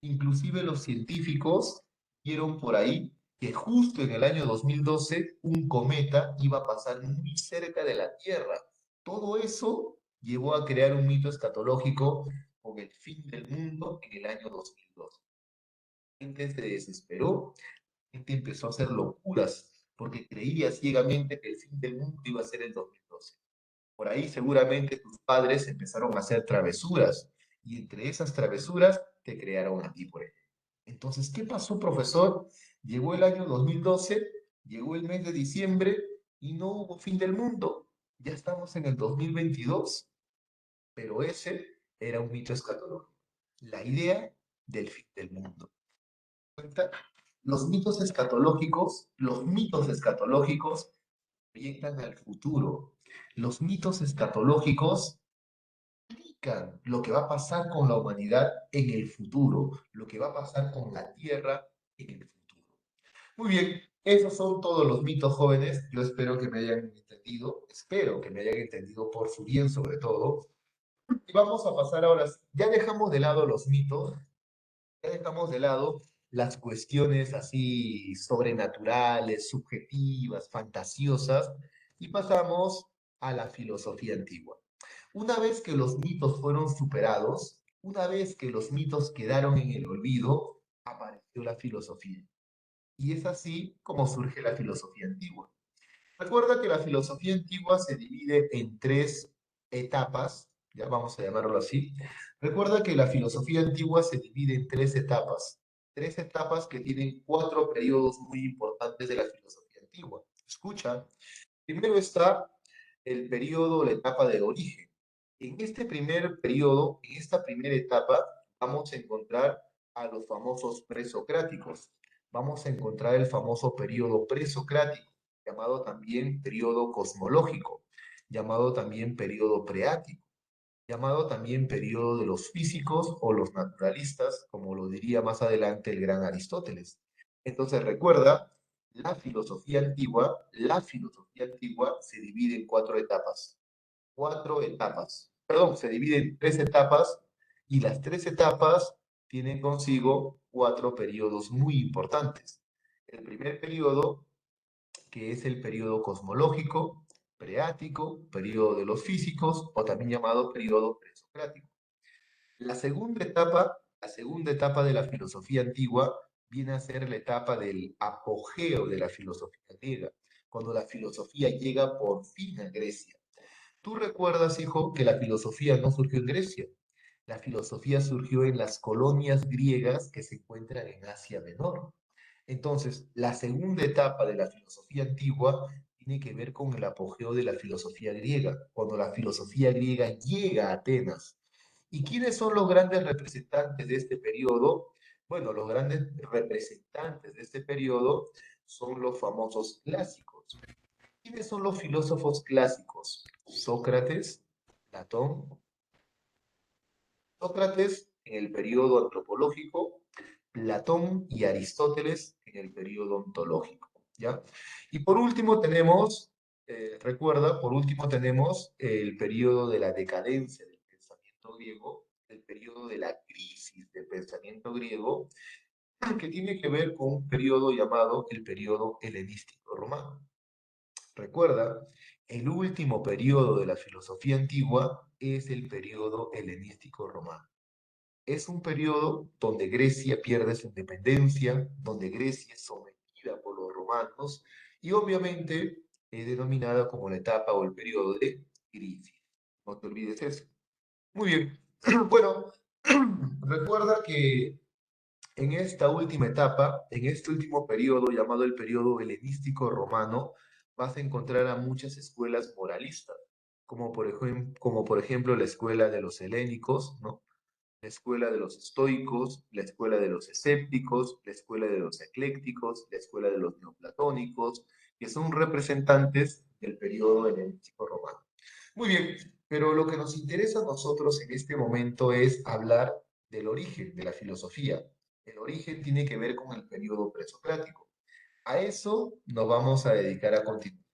Inclusive los científicos vieron por ahí que justo en el año 2012 un cometa iba a pasar muy cerca de la Tierra. Todo eso llevó a crear un mito escatológico con el fin del mundo en el año 2002. La gente se desesperó, la gente empezó a hacer locuras porque creía ciegamente que el fin del mundo iba a ser el 2012. Por ahí seguramente tus padres empezaron a hacer travesuras y entre esas travesuras te crearon a ti por ejemplo. Entonces, ¿qué pasó, profesor? Llegó el año 2012, llegó el mes de diciembre y no hubo fin del mundo. Ya estamos en el 2022, pero ese era un mito escatológico. La idea del fin del mundo. ¿Cuenta? Los mitos escatológicos proyectan al futuro. Los mitos escatológicos indican lo que va a pasar con la humanidad en el futuro, lo que va a pasar con la Tierra en el futuro. Muy bien, esos son todos los mitos jóvenes. Yo espero que me hayan entendido por su bien sobre todo. Y vamos a pasar ahora, ya dejamos de lado los mitos, ya dejamos de lado las cuestiones así sobrenaturales, subjetivas, fantasiosas, y pasamos a la filosofía antigua. Una vez que los mitos fueron superados, una vez que los mitos quedaron en el olvido, apareció la filosofía. Y es así como surge la filosofía antigua. Recuerda que la filosofía antigua se divide en tres etapas, ya vamos a llamarlo así. Recuerda que la filosofía antigua se divide en tres etapas que tienen cuatro periodos muy importantes de la filosofía antigua. Escucha, primero está el periodo, la etapa del origen. En este primer periodo, en esta primera etapa, vamos a encontrar a los famosos presocráticos. Vamos a encontrar el famoso periodo presocrático, llamado también periodo cosmológico, llamado también periodo preático, llamado también periodo de los físicos o los naturalistas, como lo diría más adelante el gran Aristóteles. Entonces recuerda, la filosofía antigua se divide en se divide en tres etapas y las tres etapas tienen consigo cuatro periodos muy importantes. El primer periodo, que es el periodo cosmológico, preático, periodo de los físicos o también llamado periodo presocrático. La segunda etapa de la filosofía antigua viene a ser la etapa del apogeo de la filosofía griega, cuando la filosofía llega por fin a Grecia. Tú recuerdas, hijo, que la filosofía no surgió en Grecia. La filosofía surgió en las colonias griegas que se encuentran en Asia Menor. Entonces, la segunda etapa de la filosofía antigua tiene que ver con el apogeo de la filosofía griega, cuando la filosofía griega llega a Atenas. ¿Y quiénes son los grandes representantes de este periodo? Bueno, los grandes representantes de este periodo son los famosos clásicos. ¿Quiénes son los filósofos clásicos? Sócrates, Platón. Sócrates en el periodo antropológico, Platón y Aristóteles en el periodo ontológico, ¿ya? Y por último tenemos, recuerda, por último tenemos el periodo de la decadencia del pensamiento griego, el periodo de la crisis del pensamiento griego, que tiene que ver con un periodo llamado el periodo helenístico romano. Recuerda, el último periodo de la filosofía antigua es el periodo helenístico romano. Es un periodo donde Grecia pierde su independencia, donde Grecia es sometida por los romanos y obviamente es denominada como la etapa o el periodo de crisis. No te olvides eso. Muy bien. Bueno, recuerda que en esta última etapa, en este último periodo llamado el periodo helenístico romano, vas a encontrar a muchas escuelas moralistas, como por ejemplo la escuela de los helénicos, ¿no? La escuela de los estoicos, la escuela de los escépticos, la escuela de los eclécticos, la escuela de los neoplatónicos, que son representantes del periodo helenístico romano. Muy bien, pero lo que nos interesa a nosotros en este momento es hablar del origen de la filosofía. El origen tiene que ver con el periodo presocrático. A eso nos vamos a dedicar a continuación.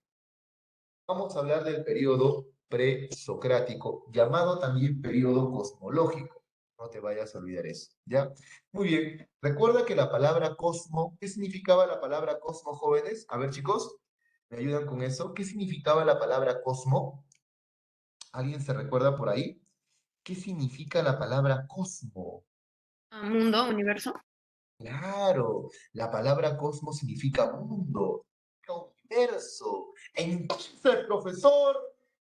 Vamos a hablar del periodo presocrático, llamado también periodo cosmológico. No te vayas a olvidar eso, ¿ya? Muy bien. Recuerda que la palabra cosmo, ¿qué significaba la palabra cosmo, jóvenes? A ver, chicos, ¿me ayudan con eso? ¿Qué significaba la palabra cosmo? ¿Alguien se recuerda por ahí? ¿Qué significa la palabra cosmo? Mundo, universo. Claro, la palabra cosmos significa mundo, significa universo. Entonces, profesor,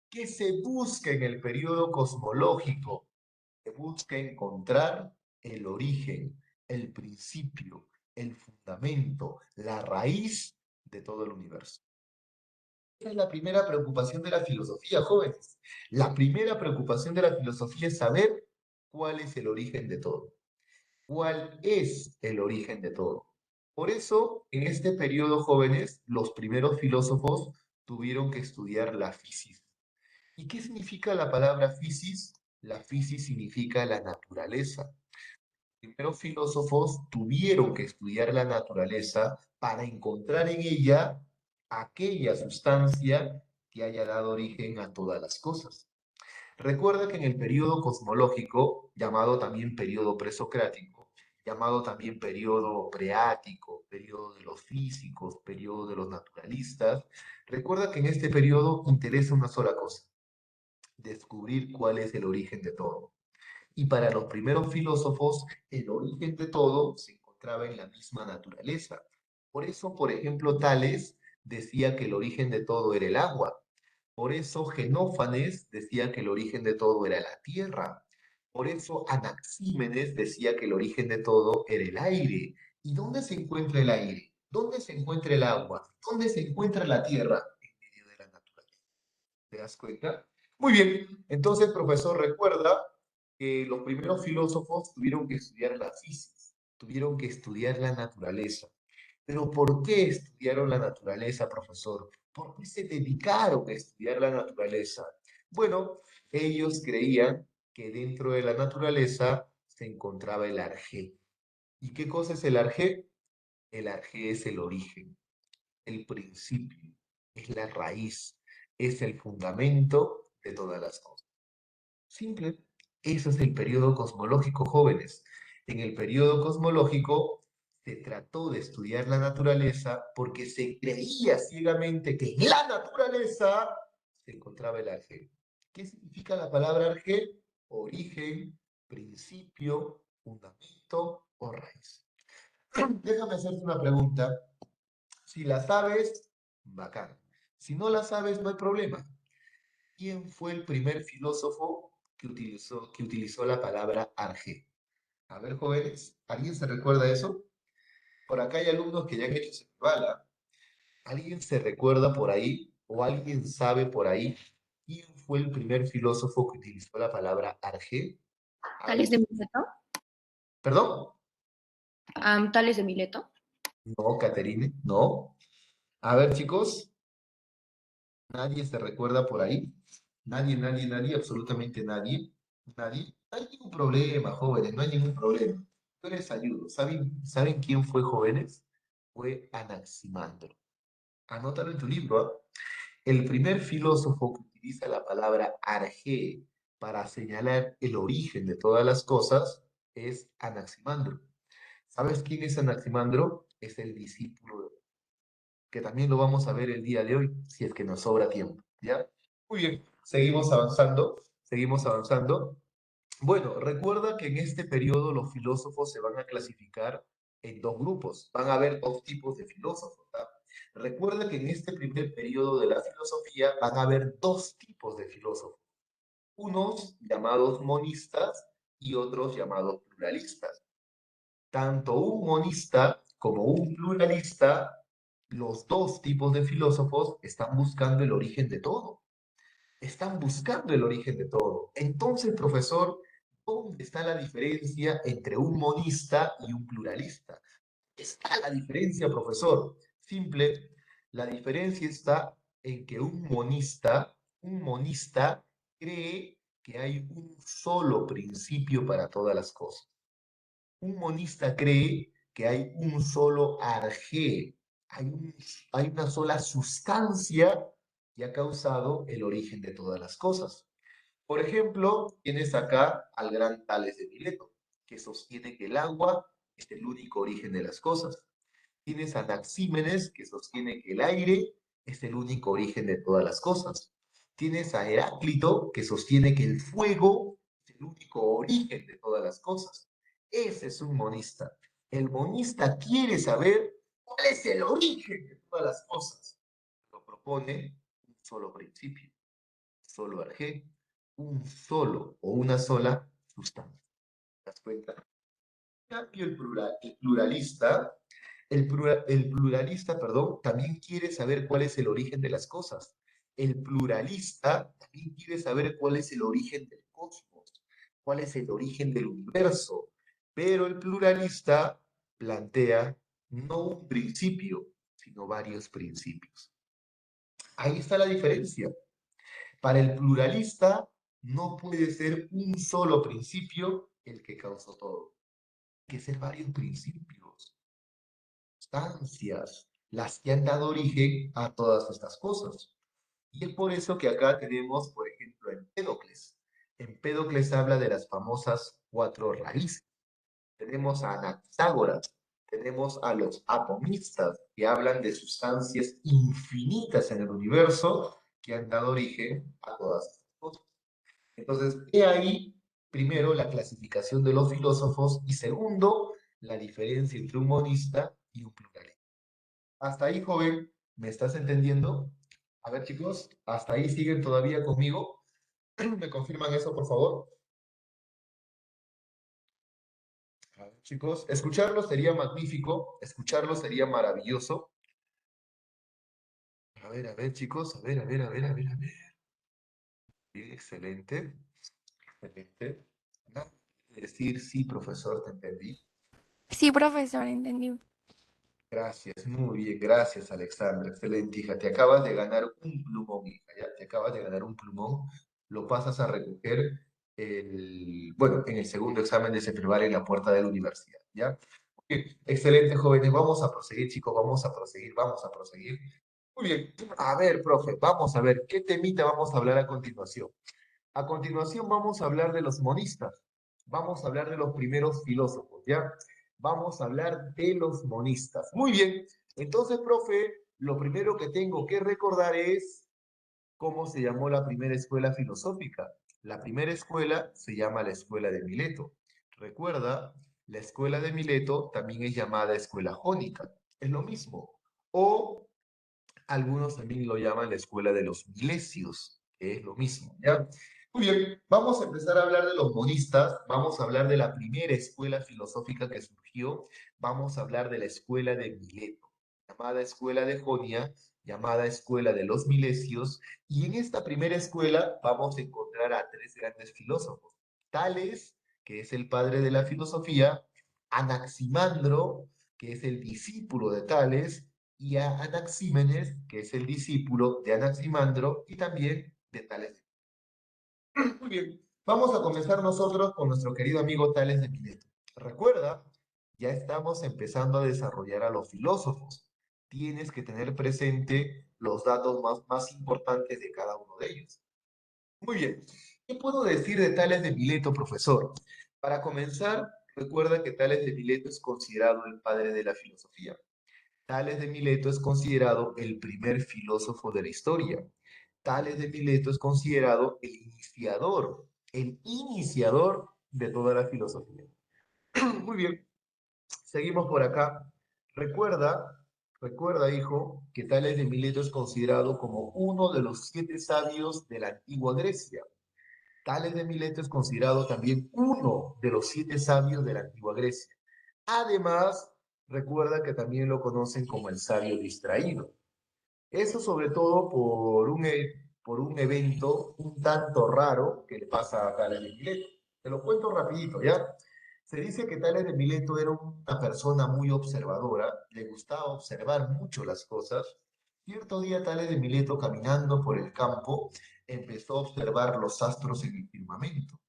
¿qué se busca en el periodo cosmológico? Se busca encontrar el origen, el principio, el fundamento, la raíz de todo el universo. Esa es la primera preocupación de la filosofía, jóvenes. La primera preocupación de la filosofía es saber cuál es el origen de todo. ¿Cuál es el origen de todo? Por eso, en este periodo, jóvenes, los primeros filósofos tuvieron que estudiar la física. ¿Y qué significa la palabra fisis? La fisis significa la naturaleza. Los primeros filósofos tuvieron que estudiar la naturaleza para encontrar en ella aquella sustancia que haya dado origen a todas las cosas. Recuerda que en el periodo cosmológico, llamado también periodo presocrático, llamado también periodo preático, periodo de los físicos, periodo de los naturalistas, recuerda que en este periodo interesa una sola cosa: descubrir cuál es el origen de todo. Y para los primeros filósofos, el origen de todo se encontraba en la misma naturaleza. Por eso, por ejemplo, Tales decía que el origen de todo era el agua. Por eso Genófanes decía que el origen de todo era la tierra. Por eso Anaxímenes decía que el origen de todo era el aire. ¿Y dónde se encuentra el aire? ¿Dónde se encuentra el agua? ¿Dónde se encuentra la tierra? En medio de la naturaleza. ¿Te das cuenta? Muy bien. Entonces, profesor, recuerda que los primeros filósofos tuvieron que estudiar la física, tuvieron que estudiar la naturaleza. Pero ¿por qué estudiaron la naturaleza, profesor? ¿Por qué se dedicaron a estudiar la naturaleza? Bueno, ellos creían que dentro de la naturaleza se encontraba el arjé. ¿Y qué cosa es el arjé? El arjé es el origen, el principio, es la raíz, es el fundamento de todas las cosas. Simple. Eso es el periodo cosmológico, jóvenes. En el periodo cosmológico se trató de estudiar la naturaleza porque se creía ciegamente que en la naturaleza se encontraba el arjé. ¿Qué significa la palabra arjé? Origen, principio, fundamento o raíz. Déjame hacerte una pregunta. Si la sabes, bacán. Si no la sabes, no hay problema. ¿Quién fue el primer filósofo que utilizó la palabra arjé? A ver, jóvenes, ¿alguien se recuerda eso? Por acá hay alumnos que ya han hecho bala. ¿Alguien se recuerda por ahí o alguien sabe por ahí quién fue el primer filósofo que utilizó la palabra arjé? A ver, Tales de Mileto. ¿perdón? Tales de Mileto. No, Caterine, no. A ver, chicos, ¿nadie se recuerda por ahí? Nadie, nadie, nadie, absolutamente nadie. Nadie. No hay ningún problema, jóvenes, no hay ningún problema. Yo les ayudo. ¿Saben quién fue, jóvenes? Fue Anaximandro. Anótalo en tu libro, ¿ah? El primer filósofo que utiliza la palabra arjé para señalar el origen de todas las cosas es Anaximandro. ¿Sabes quién es Anaximandro? Es el discípulo de, que también lo vamos a ver el día de hoy, si es que nos sobra tiempo, ¿ya? Muy bien, seguimos avanzando, seguimos avanzando. Bueno, recuerda que en este periodo los filósofos se van a clasificar en dos grupos. Van a haber dos tipos de filósofos, ¿tá? Recuerda que en este primer periodo de la filosofía van a haber dos tipos de filósofos. Unos llamados monistas y otros llamados pluralistas. Tanto un monista como un pluralista, los dos tipos de filósofos están buscando el origen de todo. Están buscando el origen de todo. Entonces, profesor, ¿dónde está la diferencia entre un monista y un pluralista? Está la diferencia, profesor. Simple, la diferencia está en que un monista cree que hay un solo principio para todas las cosas. Un monista cree que hay un solo arjé, hay una sola sustancia y ha causado el origen de todas las cosas. Por ejemplo, tienes acá al gran Tales de Mileto, que sostiene que el agua es el único origen de las cosas. Tienes a Anaxímenes, que sostiene que el aire es el único origen de todas las cosas. Tienes a Heráclito, que sostiene que el fuego es el único origen de todas las cosas. Ese es un monista. El monista quiere saber cuál es el origen de todas las cosas. Lo propone un solo principio, solo arjé, un solo o una sola sustancia. ¿Te das cuenta? En cambio, el pluralista, perdón, también quiere saber cuál es el origen de las cosas. El pluralista también quiere saber cuál es el origen del cosmos, cuál es el origen del universo. Pero el pluralista plantea no un principio, sino varios principios. Ahí está la diferencia. Para el pluralista no puede ser un solo principio el que causó todo. Hay que ser varios principios, sustancias, las que han dado origen a todas estas cosas. Y es por eso que acá tenemos, por ejemplo, Empédocles. Empédocles habla de las famosas cuatro raíces. Tenemos a Anaxágoras, tenemos a los atomistas, que hablan de sustancias infinitas en el universo que han dado origen a todas estas cosas. Entonces, he ahí, primero, la clasificación de los filósofos y segundo, la diferencia entre un monista y un pluralista. Hasta ahí, joven, ¿me estás entendiendo? A ver, chicos, ¿hasta ahí siguen todavía conmigo? ¿Me confirman eso, por favor? A ver, chicos, escucharlo sería magnífico, escucharlo sería maravilloso. A ver, chicos, a ver. Bien, excelente, excelente. ¿No? Decir, sí, profesor, te entendí. Sí, profesor, entendí. Gracias, muy bien, gracias, Alexandra. Excelente, hija. Te acabas de ganar un plumón, hija, ¿ya? Te acabas de ganar un plumón. Lo pasas a recoger bueno, en el segundo examen de primaria en la puerta de la universidad, ¿ya? Bien, excelente, jóvenes. Vamos a proseguir, chicos, vamos a proseguir, vamos a proseguir. Muy bien. A ver, profe, vamos a ver, ¿qué temita vamos a hablar a continuación? A continuación vamos a hablar de los monistas. Vamos a hablar de los primeros filósofos, ¿ya? Vamos a hablar de los monistas. Muy bien. Entonces, profe, lo primero que tengo que recordar es cómo se llamó la primera escuela filosófica. La primera escuela se llama la Escuela de Mileto. Recuerda, la Escuela de Mileto también es llamada Escuela Jónica. Es lo mismo. O algunos también lo llaman la Escuela de los Milesios, que es lo mismo, ¿ya? Muy bien, vamos a empezar a hablar de los monistas, vamos a hablar de la primera escuela filosófica que surgió, vamos a hablar de la Escuela de Mileto, llamada Escuela de Jonia, llamada Escuela de los Milesios, y en esta primera escuela vamos a encontrar a tres grandes filósofos, Tales, que es el padre de la filosofía, Anaximandro, que es el discípulo de Tales, y a Anaxímenes, que es el discípulo de Anaximandro y también de Tales. Muy bien, vamos a comenzar nosotros con nuestro querido amigo Tales de Mileto. Recuerda, ya estamos empezando a desarrollar a los filósofos. Tienes que tener presente los datos más importantes de cada uno de ellos. Muy bien, ¿qué puedo decir de Tales de Mileto, profesor? Para comenzar, recuerda que Tales de Mileto es considerado el padre de la filosofía. Tales de Mileto es considerado el primer filósofo de la historia. Tales de Mileto es considerado el iniciador de toda la filosofía. Muy bien, seguimos por acá. Recuerda, hijo, que Tales de Mileto es considerado como uno de los 7 sabios de la antigua Grecia. Tales de Mileto es considerado también uno de los 7 sabios de la antigua Grecia. Además, recuerda que también lo conocen como el sabio distraído. Eso sobre todo por un evento un tanto raro que le pasa a Tales de Mileto. Te lo cuento rapidito, ¿ya? Se dice que Tales de Mileto era una persona muy observadora, le gustaba observar mucho las cosas. Cierto día Tales de Mileto, caminando por el campo, empezó a observar los astros en el firmamento.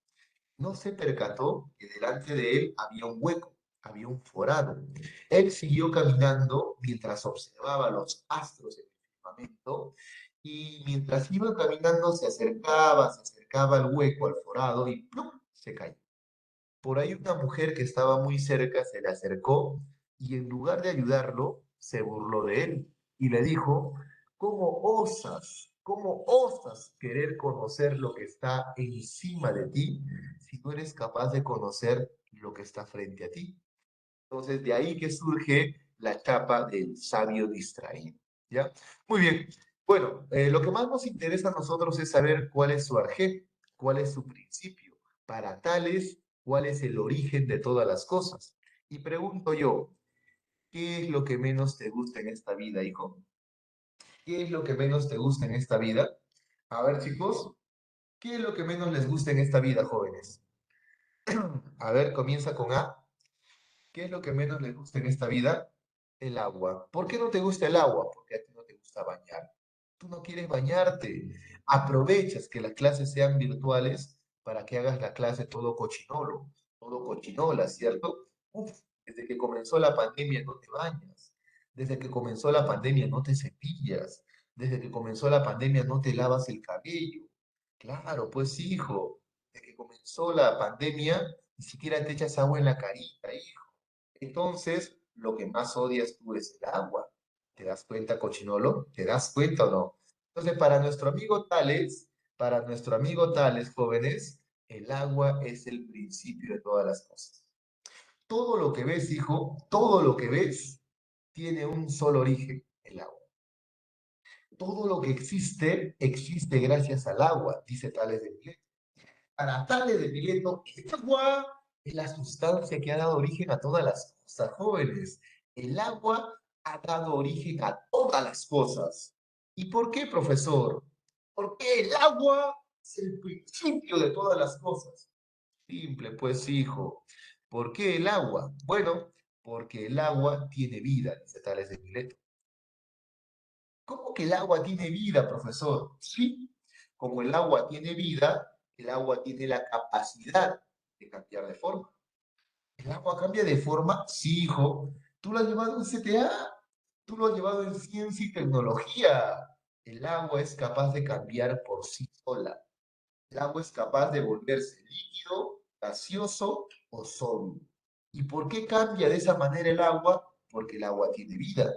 No se percató que delante de él había un hueco, había un forado. Él siguió caminando mientras observaba los astros en el firmamento Y mientras iba caminando se acercaba al hueco, al forado y ¡plum! Se cayó. Por ahí una mujer que estaba muy cerca se le acercó y en lugar de ayudarlo, se burló de él y le dijo, cómo osas querer conocer lo que está encima de ti si no eres capaz de conocer lo que está frente a ti? Entonces, de ahí que surge la chapa del sabio distraído, ¿ya? Muy bien. Bueno, lo que más nos interesa a nosotros es saber cuál es su arjé, cuál es su principio. Para tales, cuál es el origen de todas las cosas. Y pregunto yo, ¿qué es lo que menos te gusta en esta vida, hijo? ¿Qué es lo que menos te gusta en esta vida? A ver, chicos, ¿qué es lo que menos les gusta en esta vida, jóvenes? A ver, comienza con A. ¿Qué es lo que menos les gusta en esta vida? El agua. ¿Por qué no te gusta el agua? Porque a ti no te gusta bañar. Tú no quieres bañarte. Aprovechas que las clases sean virtuales para que hagas la clase todo cochinolo, todo cochinola, ¿cierto? Uf, desde que comenzó la pandemia no te bañas. Desde que comenzó la pandemia no te cepillas. Desde que comenzó la pandemia no te lavas el cabello. Claro, pues hijo, desde que comenzó la pandemia ni siquiera te echas agua en la carita, hijo. Entonces, lo que más odias tú es el agua. ¿Te das cuenta, cochinolo? ¿Te das cuenta o no? Entonces, para nuestro amigo Tales, jóvenes, el agua es el principio de todas las cosas. Todo lo que ves, hijo, todo lo que ves tiene un solo origen, el agua. Todo lo que existe, existe gracias al agua, dice Tales de Mileto. Para Tales de Mileto, el agua es la sustancia que ha dado origen a todas las cosas, jóvenes. El agua ha dado origen a todas las cosas. ¿Y por qué, profesor? Porque el agua es el principio de todas las cosas. Simple, pues, hijo. ¿Por qué el agua? Bueno, porque el agua tiene vida, dice Tales de Mileto. ¿Cómo que el agua tiene vida, profesor? Sí, como el agua tiene vida, el agua tiene la capacidad de cambiar de forma. ¿El agua cambia de forma? Sí, hijo. ¿Tú lo has llevado en CTA? ¿Tú lo has llevado en ciencia y tecnología? El agua es capaz de cambiar por sí sola. El agua es capaz de volverse líquido, gaseoso o sólido. ¿Y por qué cambia de esa manera el agua? Porque el agua tiene vida.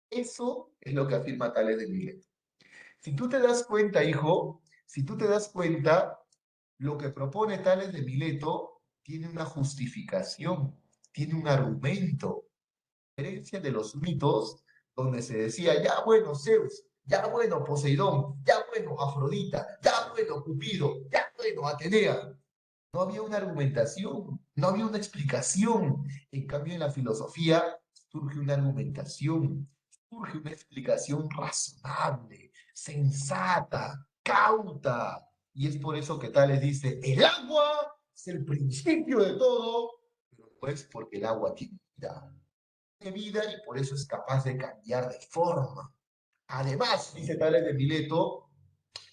Eso es lo que afirma Tales de Mileto. Si tú te das cuenta, hijo, si tú te das cuenta, lo que propone Tales de Mileto tiene una justificación, tiene un argumento. A diferencia de los mitos, donde se decía, ya bueno, Zeus, ya bueno, Poseidón, ya bueno, Afrodita, ya bueno, Cupido, ya bueno, Atenea. No había una argumentación, no había una explicación. En cambio, en la filosofía surge una argumentación, surge una explicación razonable, sensata, cauta. Y es por eso que Tales dice, el agua es el principio de todo, pero no es porque el agua tiene vida. Tiene vida y por eso es capaz de cambiar de forma. Además, dice Tales de Mileto,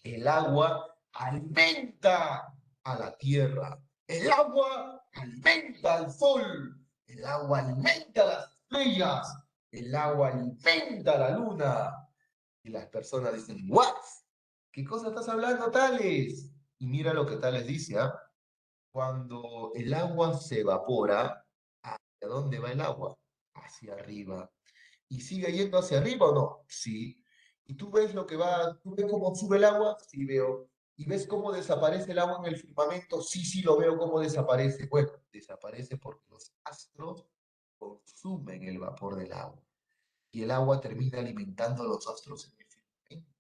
el agua alimenta a la tierra. El agua alimenta al sol. El agua alimenta a las estrellas. El agua alimenta a la luna. Y las personas dicen, ¿what? ¿Qué cosa estás hablando, Tales? Y mira lo que Tales dice, ¿ah? Cuando el agua se evapora, ¿hacia dónde va el agua? Hacia arriba. ¿Y sigue yendo hacia arriba o no? Sí. ¿Y tú ves lo que va, tú ves cómo sube el agua? Sí veo. ¿Y ves cómo desaparece el agua en el firmamento? Sí, sí, lo veo cómo desaparece. Bueno, desaparece porque los astros consumen el vapor del agua. Y el agua termina alimentando a los astros en el firmamento.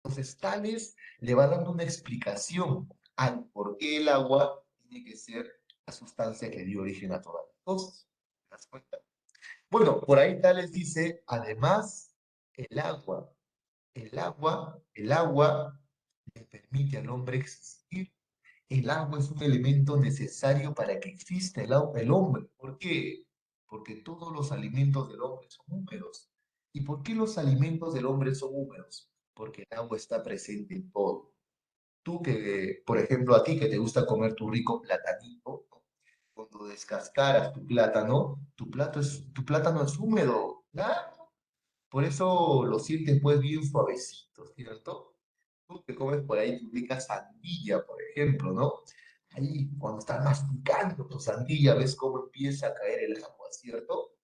Entonces, Tales le va dando una explicación al por qué el agua tiene que ser la sustancia que dio origen a todas las cosas. ¿Te das cuenta? Bueno, por ahí Tales dice, además, el agua le permite al hombre existir. El agua es un elemento necesario para que exista el hombre. ¿Por qué? Porque todos los alimentos del hombre son húmedos. ¿Y por qué los alimentos del hombre son húmedos? Porque el agua está presente en todo. Tú que, por ejemplo, a ti que te gusta comer tu rico platanito, cuando descascaras tu plátano, tu plátano es húmedo, ¿verdad? Por eso lo sientes pues bien suavecito, ¿cierto? te comes por ahí tu rica sandía, por ejemplo, ¿no? Ahí, cuando estás masticando tu sandía, ves cómo empieza a caer el agua, ¿cierto?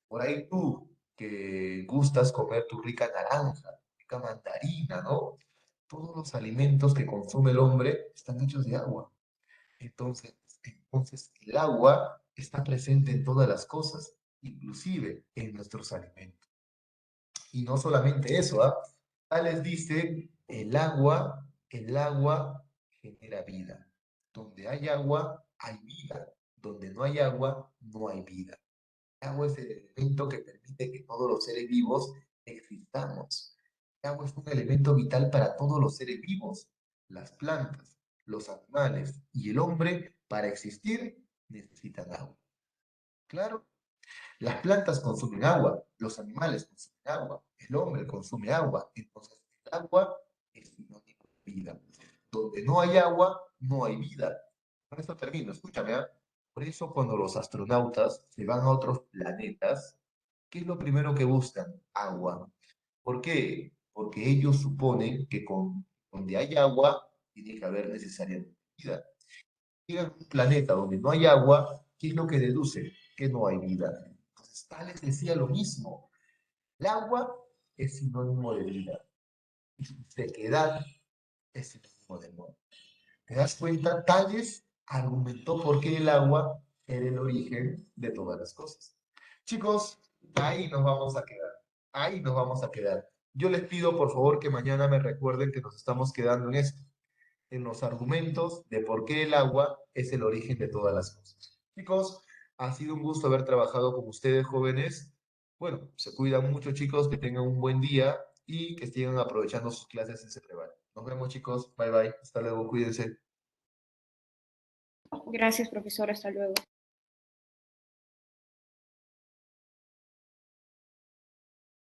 Por ahí tú, que gustas comer tu rica naranja, tu rica mandarina, ¿no? Todos los alimentos que consume el hombre están hechos de agua. Entonces, el agua está presente en todas las cosas, inclusive en nuestros alimentos. Y no solamente eso, ¿ah? Tales dice, el agua genera vida. Donde hay agua, hay vida. Donde no hay agua, no hay vida. El agua es el elemento que permite que todos los seres vivos existamos. El agua es un elemento vital para todos los seres vivos. Las plantas, los animales y el hombre, para existir, necesitan agua. Claro, las plantas consumen agua, los animales consumen agua, el hombre consume agua. Entonces, el agua es sinónimo de vida. Donde no hay agua, no hay vida. Con esto termino, escúchame, ¿ah? Por eso cuando los astronautas se van a otros planetas, ¿qué es lo primero que buscan? Agua. ¿Por qué? Porque ellos suponen que donde hay agua, tiene que haber necesariamente vida. Llegan a un planeta donde no hay agua, ¿qué es lo que deduce? Que no hay vida. Entonces, Tales decía lo mismo. El agua es sinónimo de vida. Y su sequedad es sinónimo de muerte. ¿Te das cuenta? Tales argumentó por qué el agua era el origen de todas las cosas. Chicos, ahí nos vamos a quedar. Ahí nos vamos a quedar. Yo les pido, por favor, que mañana me recuerden que nos estamos quedando en esto, en los argumentos de por qué el agua es el origen de todas las cosas. Chicos, ha sido un gusto haber trabajado con ustedes, jóvenes. Bueno, se cuidan mucho, chicos, que tengan un buen día y que sigan aprovechando sus clases en Cepreval. Nos vemos, chicos. Bye, bye. Hasta luego. Cuídense. Gracias, profesor. Hasta luego.